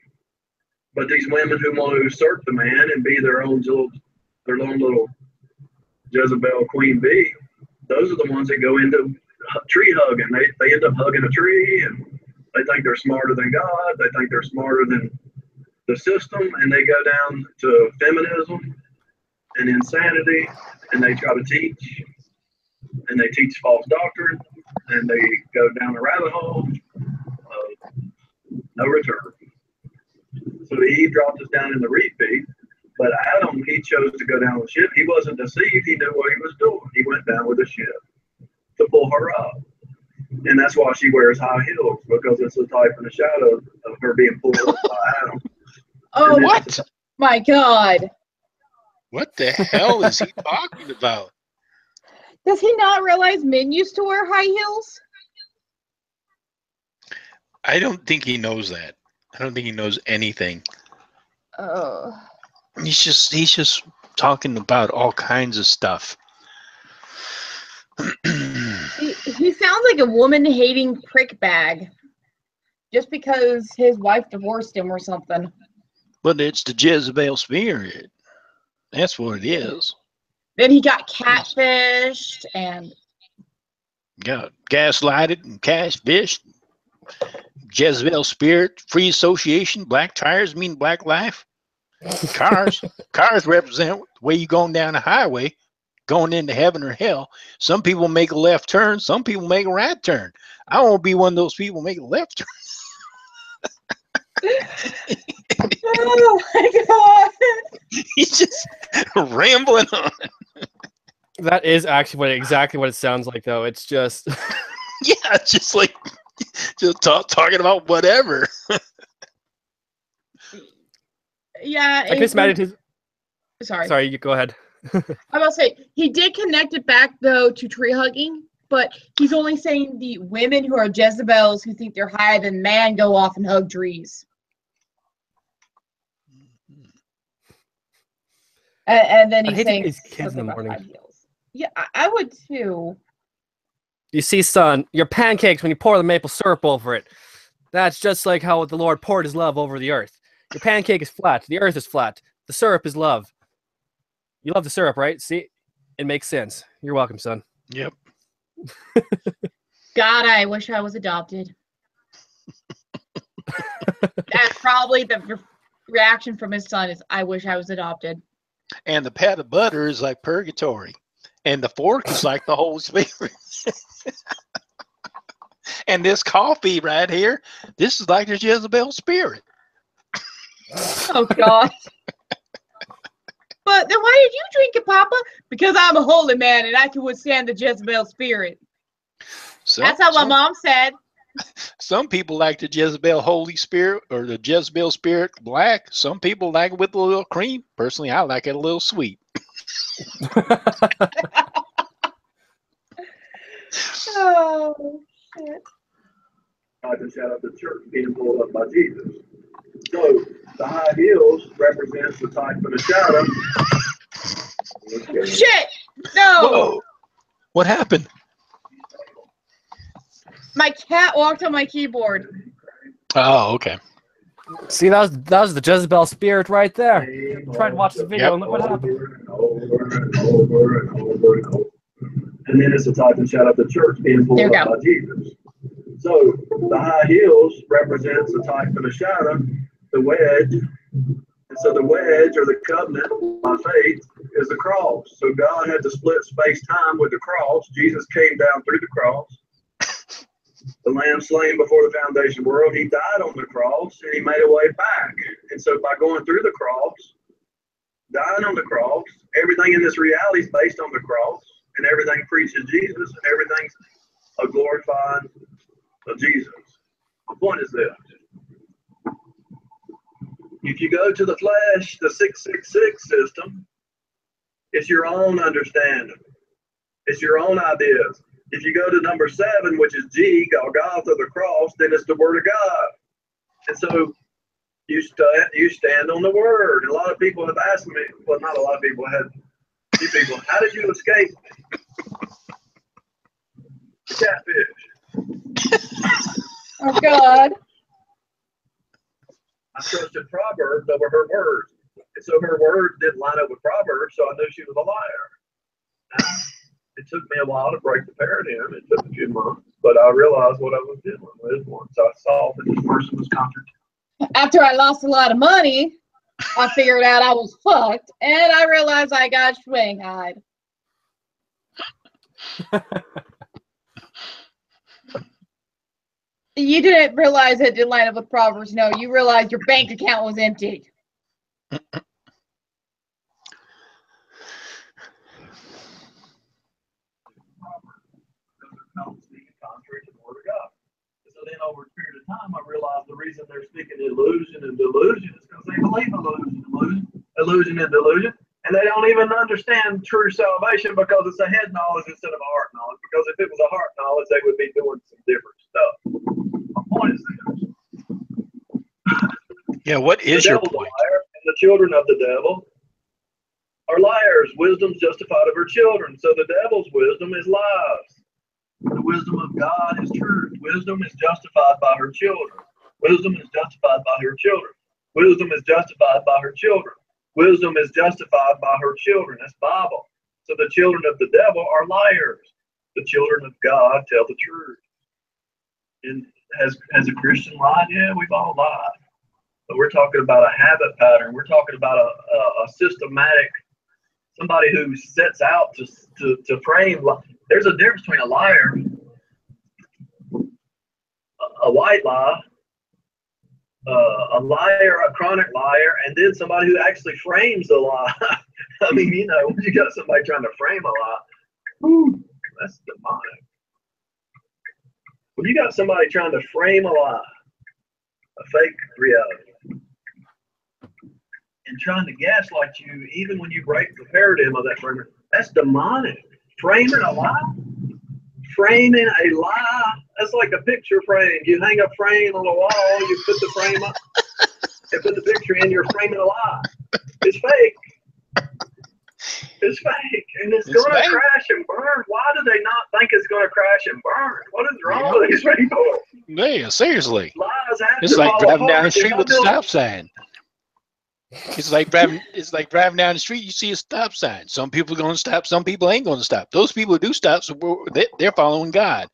But these women who want to usurp the man and be their own little Jezebel queen bee, those are the ones that go into tree hugging. They end up hugging a tree, and they think they're smarter than God. They think they're smarter than the system, and they go down to feminism and insanity, and they try to teach, and they teach false doctrine, and they go down a rabbit hole of no return. So Eve dropped us down in the repeat, but Adam, he chose to go down with the ship. He wasn't deceived. He knew what he was doing. He went down with the ship to pull her up. And that's why she wears high heels, because it's the type and the shadow of her being pulled up by Adam. Oh, What? My God. What the hell is he talking about? Does he not realize men used to wear high heels? I don't think he knows that. I don't think he knows anything. Oh. He's just talking about all kinds of stuff. He sounds like a woman-hating prick bag. Just because his wife divorced him or something. But it's the Jezebel spirit. That's what it is. Then he got catfished and Got gaslighted and catfished. Jezebel spirit, free association, black tires mean black life. Cars represent the way you going down the highway, going into heaven or hell. Some people make a left turn, some people make a right turn. I don't want to be one of those people make a left turn. oh my god. He's just rambling on. That is actually exactly what it sounds like, though. It's just Yeah, it's just like just talking about whatever. Yeah. I can just imagine his. Sorry. Sorry, you go ahead. I will say he did connect it back though to tree hugging, but he's only saying the women who are Jezebels who think they're higher than man go off and hug trees. And then I he's hate saying these kids in the morning. high heels. Yeah, I would too. You see, son, your pancakes when you pour the maple syrup over it. That's just like how the Lord poured his love over the earth. Your pancake is flat. The earth is flat. The syrup is love. You love the syrup, right? See? It makes sense. You're welcome, son. Yep. God, I wish I was adopted. That's probably the reaction from his son is, I wish I was adopted. And the pat of butter is like purgatory. And the fork is like the Holy Spirit. And this coffee right here, this is like the Jezebel spirit. Oh, God. But then why did you drink it, Papa? Because I'm a holy man and I can withstand the Jezebel spirit. That's how my mom said. Some people like the Jezebel Holy Spirit or the Jezebel Spirit black. Some people like it with a little cream. Personally, I like it a little sweet. Oh, shit. I can shout out the church being pulled up by Jesus. So the high heels represents the type of the shadow. Shit! No! Whoa! What happened? My cat walked on my keyboard. Oh, okay. See, that was the Jezebel spirit right there. Try to watch the video and look what happened. And then it's the type and shout out the church being pulled up by Jesus. So the high heels represents the type and the shadow, the wedge. And so the wedge or the covenant by faith is the cross. So God had to split space-time with the cross. Jesus came down through the cross. The lamb slain before the foundation of the world, he died on the cross and he made a way back. And so by going through the cross, dying on the cross, everything in this reality is based on the cross, and everything preaches Jesus, and everything's a glorifying of Jesus. My point is this. If you go to the flesh, the 666 system, it's your own understanding. It's your own ideas. If you go to number 7, which is G, Golgotha, the cross, then it's the Word of God. And so you stand on the Word. A lot of people have asked me, well, not a lot of people, had a few people, how did you escape the catfish? Oh, God. I trusted Proverbs over her words. And so her words didn't line up with Proverbs, so I knew she was a liar. Now, it took me a while to break the paradigm. It took a few months, but I realized what I was dealing with once I saw that this person was contradicting. After I lost a lot of money, I figured out I was fucked, and I realized I got shanghaied. You didn't realize it didn't line up with Proverbs. No, you realized your bank account was empty. Contrary to the Word of God. So then over a period of time, I realized the reason they're speaking illusion and delusion is because they believe illusion and delusion, and they don't even understand true salvation because it's a head knowledge instead of a heart knowledge. Because if it was a heart knowledge, they would be doing some different stuff. My point is this. Yeah, what is your point? Liar, and the children of the devil are liars. Wisdom's justified of her children. So the devil's wisdom is lies. The wisdom of God is truth. Wisdom is justified by her children. Wisdom is justified by her children. Wisdom is justified by her children. Wisdom is justified by her children. That's Bible. So the children of the devil are liars. The children of God tell the truth. And has a Christian lied? Yeah, we've all lied. But we're talking about a habit pattern. We're talking about a systematic, somebody who sets out to frame. There's a difference between a liar, a white lie, a liar, a chronic liar, and then somebody who actually frames a lie. I mean, you know, when you got somebody trying to frame a lie, whew, that's demonic. When you got somebody trying to frame a lie, a fake reality, and trying to gaslight you, even when you break the paradigm of that frame, that's demonic. Framing a lie? Framing a lie? That's like a picture frame. You hang a frame on the wall, you put the frame up, and put the picture in, you're framing a lie. It's fake. It's fake. And it's going to crash and burn. Why do they not think it's going to crash and burn? What is wrong with these people? Yeah, seriously. Lies have It's to like fall driving down apart. the street with a stop sign. It's like driving down the street. You see a stop sign. Some people are going to stop. Some people ain't going to stop. Those people who do stop, they're following God.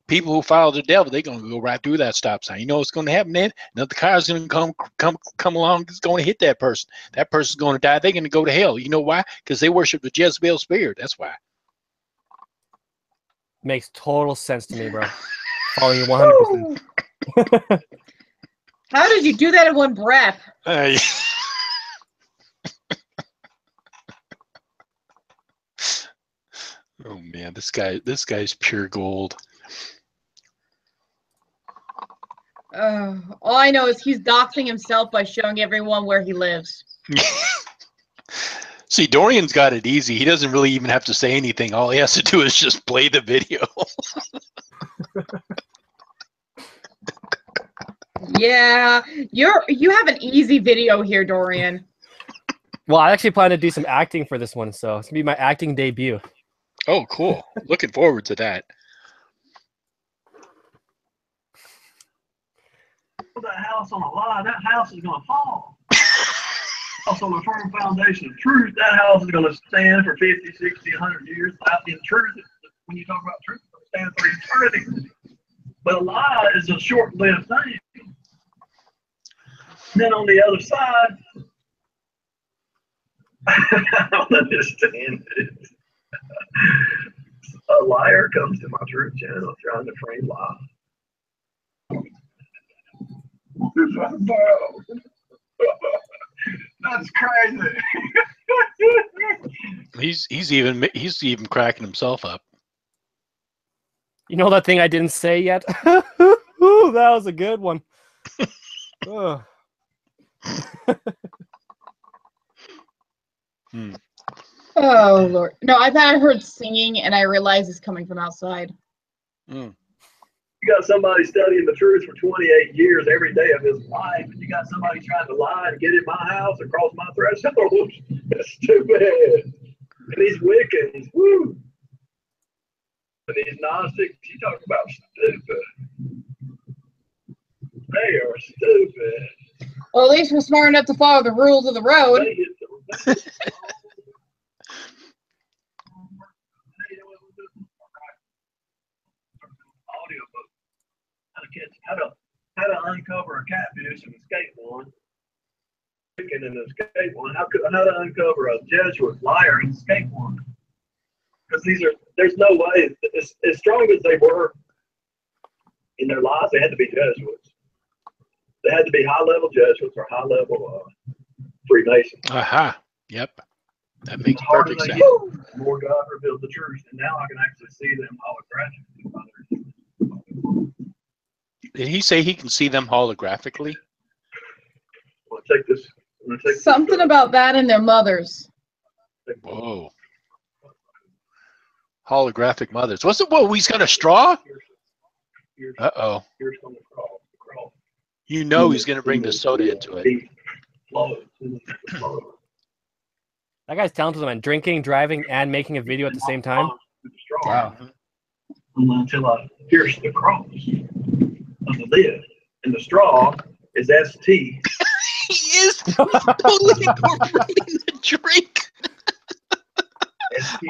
People who follow the devil, they're going to go right through that stop sign. You know what's going to happen then? Another car is going to come along. It's going to hit that person. That person's going to die. They're going to go to hell. You know why? Because they worship the Jezebel spirit. That's why. Makes total sense to me, bro. Following you 100%. How did you do that in one breath? Oh man, this guy's pure gold. All I know is he's doxing himself by showing everyone where he lives. See, Dorian's got it easy. He doesn't really even have to say anything. All he has to do is just play the video. Yeah, you have an easy video here, Dorian. Well, I actually plan to do some acting for this one, so it's gonna be my acting debut. Oh, cool. Looking forward to that. Put that house on a lie, that house is going to fall. House on a firm foundation of truth, that house is going to stand for 50, 60, 100 years. In truth, when you talk about truth, it'll stand for eternity. But a lie is a short-lived thing. And then on the other side, I don't understand it. A liar comes to my truth channel trying to frame lies. That's crazy. He's even cracking himself up. You know that thing I didn't say yet? Ooh, that was a good one. Oh. Oh Lord! No, I thought I heard singing, and I realized it's coming from outside. Mm. You got somebody studying the truth for 28 years every day of his life, and you got somebody trying to lie and get in my house and cross my threshold. That's stupid. And these Wiccans, woo. And these Gnostics, you talk about stupid. They are stupid. Well, at least we're smart enough to follow the rules of the road. How to uncover a catfish and escape one. And escape one. How to uncover a Jesuit liar and escape one. Because there's no way, as strong as they were in their lives, they had to be Jesuits. They had to be high-level Jesuits or high-level Freemasons. Aha. Yep. That makes The harder perfect they sense. get, the more God revealed the truth. And now I can actually see them holographically. Did he say he can see them holographically? I'm gonna take Something about that and their mothers. Whoa. Holographic mothers. What's it? Whoa, he's got a straw? Uh-oh. Here's on the crawl. You know he's going to bring the soda into it. That guy's talented, man. Drinking, driving, and making a video at the same time. Wow. Until I pierce the cross of the lid. And the straw is ST. He is totally incorporating the drink.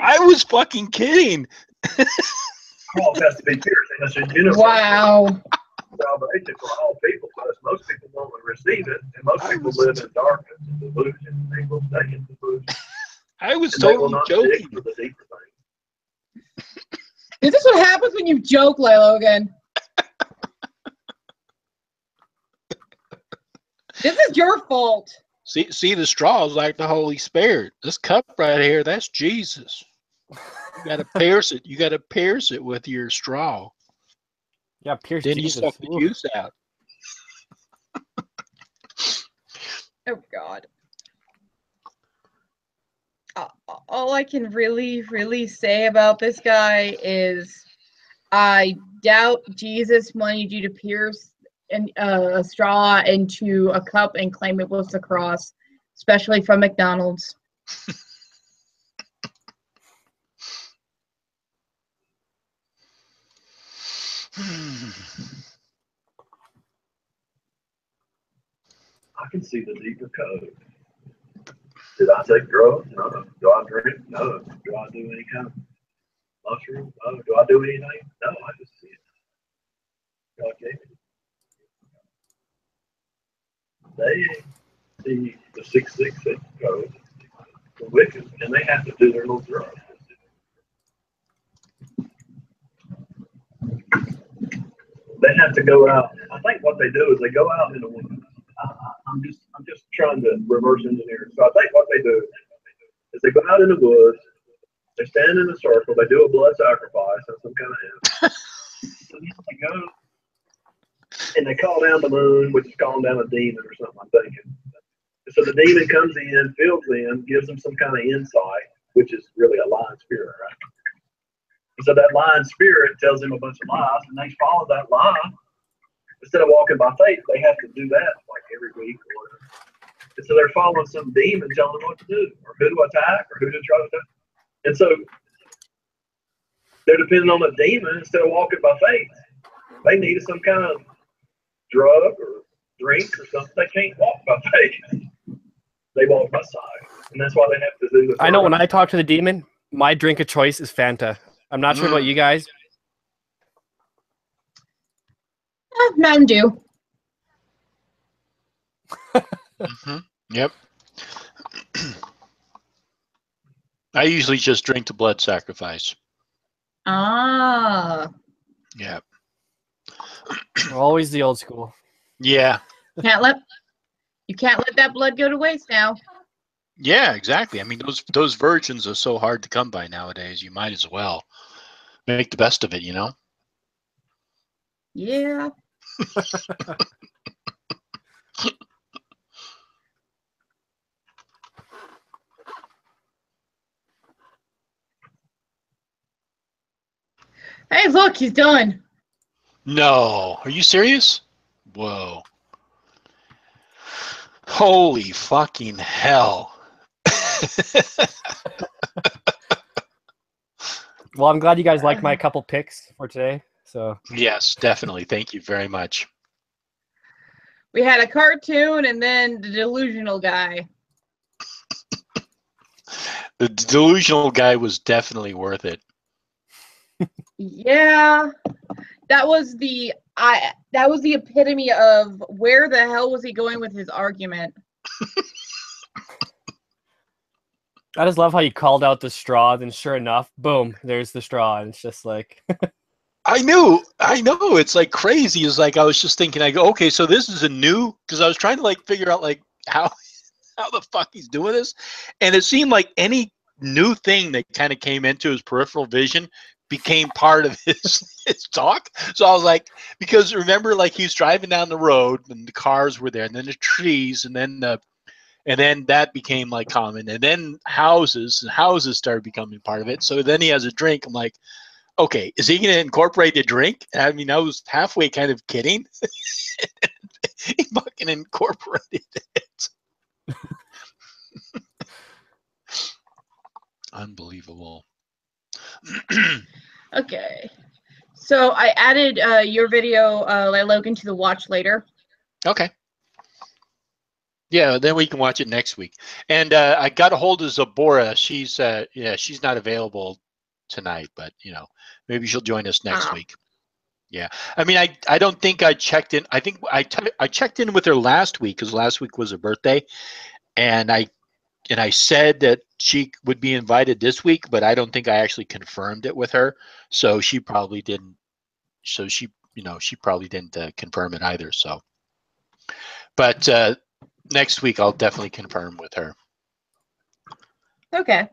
I was fucking kidding. Cross has to be piercing. That's a universal Wow. salvation for all people, because most people won't receive it, and most people live in darkness and delusion. They will stay in delusion. I was And they will totally not joking. dig for the deeper things. Is this what happens when you joke, Logan? This is your fault. See, the straw is like the Holy Spirit. This cup right here, that's Jesus. You gotta pierce it. You gotta pierce it with your straw. Yeah, pierce Then Jesus. you suck the Ooh. juice out. Oh, God. All I can really say about this guy is I doubt Jesus wanted you to pierce a straw into a cup and claim it was the cross, especially from McDonald's. I can see the deeper code. Did I take drugs? No. Do I drink? No. Do I do any kind of mushroom? No. Do I do anything? No. I just see it. God gave it. They see the 666 code, the wicked, and they have to do their little drugs. They have to go out. I think what they do is they go out in the woods. I'm just trying to reverse engineer. So I think what they do is they go out in the woods, they stand in a circle, they do a blood sacrifice of some kind of animal. So then they go and they call down the moon, which is calling down a demon or something, I'm thinking. So the demon comes in, fills in, gives them some kind of insight, which is really a lying spirit, right? And so that lying spirit tells them a bunch of lies, and they follow that lie. Instead of walking by faith, they have to do that like every week or whatever. And so they're following some demon telling them what to do, or who to attack, or who to try to attack. And so they're depending on the demon instead of walking by faith. They need some kind of drug or drink or something. They can't walk by faith. They walk by sight. And that's why they have to do this. I know when I talk to the demon, my drink of choice is Fanta. I'm not sure about you guys. Mountain Dew. Yep. I usually just drink the blood sacrifice. Ah. Yeah. Always the old school. Yeah. You can't let that blood go to waste now. Yeah, exactly. I mean, those virgins are so hard to come by nowadays. You might as well make the best of it, you know? Yeah. Hey, look, he's done. No. Are you serious? Whoa. Holy fucking hell. Well, I'm glad you guys liked my couple picks for today. So Yes, definitely. Thank you very much. We had a cartoon and then the delusional guy. The delusional guy was definitely worth it. Yeah. That was the epitome of where the hell was he going with his argument? I just love how you called out the straw, and sure enough, boom, there's the straw. And it's just like I know. It's like crazy. It's like I was just thinking, I go, okay, so this is a new, because I was trying to like figure out like how the fuck he's doing this. And it seemed like any new thing that kind of came into his peripheral vision became part of his talk. So I was like, because remember, like he was driving down the road and the cars were there, and then the trees, and then that became like common, and then houses started becoming part of it. So then he has a drink. I'm like, okay, is he going to incorporate the drink? I mean, I was halfway kind of kidding. He fucking incorporated it. Unbelievable. Okay. So I added your video, Logan, to the watch later. Okay. Yeah, then we can watch it next week. And I got a hold of Zabora. She's not available tonight, but maybe she'll join us next week. Yeah, I mean, I don't think I checked in. I think I checked in with her last week because last week was her birthday, and I said that she would be invited this week, but I don't think I actually confirmed it with her. So she probably didn't. So she probably didn't confirm it either. So, but next week I'll definitely confirm with her. Okay.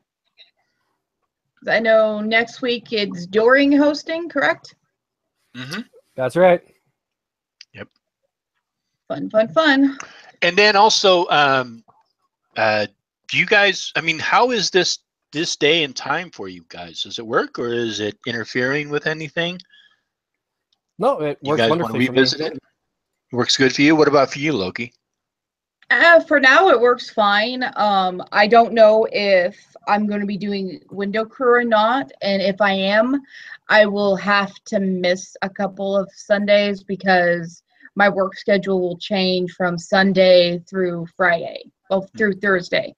I know next week it's Dorian hosting, correct? Mm-hmm. That's right. Yep. Fun. And then also, do you guys? I mean, how is this day and time for you guys? Does it work, or is it interfering with anything? No, it You works guys want to wonderfully for me. revisit it? Works good for you. What about for you, Loki? For now, it works fine. I don't know if I'm going to be doing window crew or not, and if I am, I will have to miss a couple of Sundays because my work schedule will change from Sunday through Friday, through Thursday.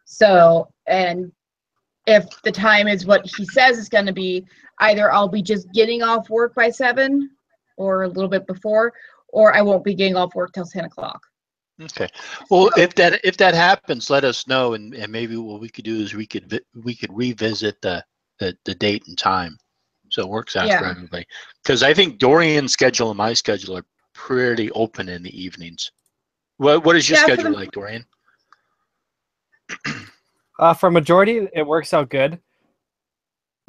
So, and if the time is what he says it's going to be, either I'll be just getting off work by 7 or a little bit before, or I won't be getting off work till 10 o'clock. Okay. Well, if that happens, let us know, and maybe what we could do is we could revisit the date and time, so it works out for everybody. Because I think Dorian's schedule and my schedule are pretty open in the evenings. What is your schedule like, Dorian? For majority, it works out good.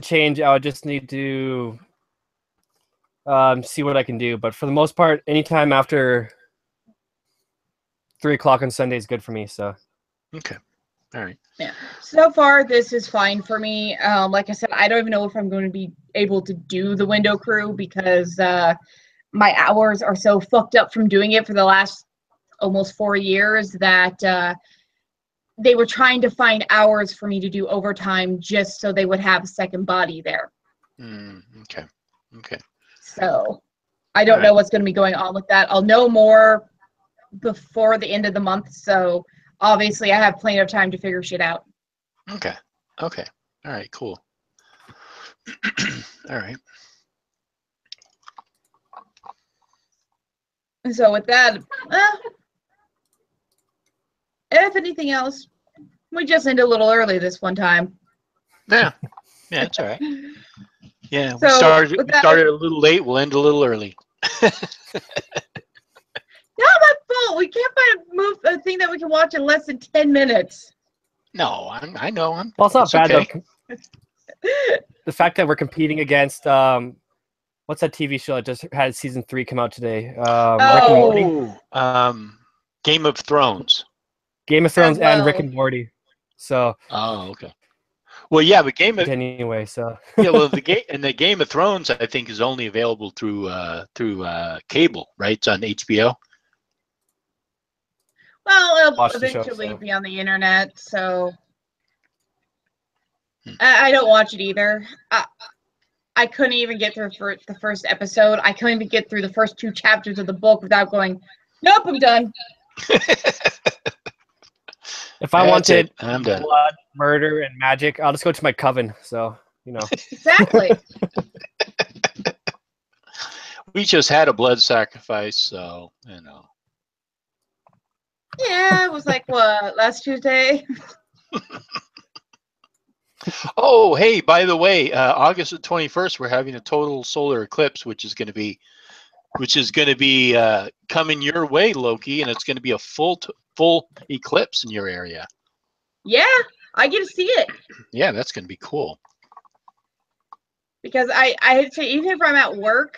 Change, I would just need to see what I can do. But for the most part, anytime after 3 o'clock on Sunday is good for me. So. Okay. All right. Yeah. So far, this is fine for me. Like I said, I don't even know if I'm going to be able to do the window crew because my hours are so fucked up from doing it for the last almost 4 years that they were trying to find hours for me to do overtime just so they would have a second body there. Okay. So I don't know what's going to be going on with that. I'll know more before the end of the month. So obviously I have plenty of time to figure shit out. Okay. All right. Cool. All right. And so with that, if anything else, we just ended a little early this one time. Yeah, it's all right. Yeah, So we started a little late. We'll end a little early. Not my fault. We can't find a thing that we can watch in less than 10 minutes. No, I know. Well, it's not bad okay. though. The fact that we're competing against what's that TV show that just had season 3 come out today? Rick and Morty. Game of Thrones. Game of Thrones and Rick and Morty. So. Oh, okay. Well, yeah, but anyway. So. Yeah, well, the Game of Thrones I think is only available through cable, right? It's on HBO. Well, it'll eventually be on the internet, so I don't watch it either. I couldn't even get through the first episode. I couldn't even get through the first 2 chapters of the book without going, nope, I'm done. If I wanted I'm done. blood, murder, and magic, I'll just go to my coven. So, Exactly. We just had a blood sacrifice, so, Yeah, it was like, what, last Tuesday? Oh, hey, by the way, August the 21st, we're having a total solar eclipse, which is going to be coming your way, Loki, and it's going to be a full eclipse in your area. Yeah, I get to see it. Yeah, that's going to be cool. Because I'd say even if I'm at work,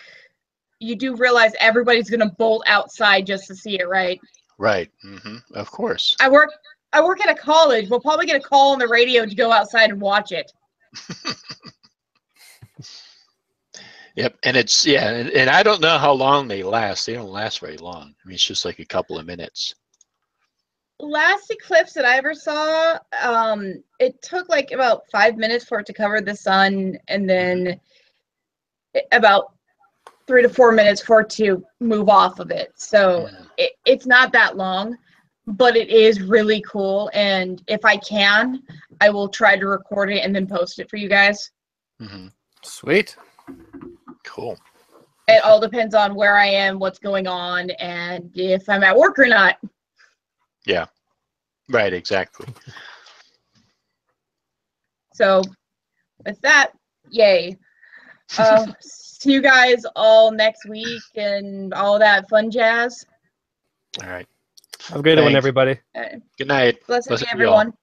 you do realize everybody's going to bolt outside just to see it, right? Right. Mm-hmm. Of course. I work at a college. We'll probably get a call on the radio to go outside and watch it. Yep, and and I don't know how long they last. They don't last very long. I mean, it's just like a couple of minutes. Last eclipse that I ever saw, it took like about 5 minutes for it to cover the sun, and then about 3 to 4 minutes for it to move off of it. So it's not that long. but it is really cool. And if I can, I will try to record it and then post it for you guys. Mm-hmm. Sweet. Cool. It all depends on where I am, what's going on, and if I'm at work or not. Yeah. Right. Exactly. So with that, yay. See you guys all next week and all that fun jazz. All right. Have a good one, Thanks. everybody. Good night. Blessed Blessed be be all. everyone.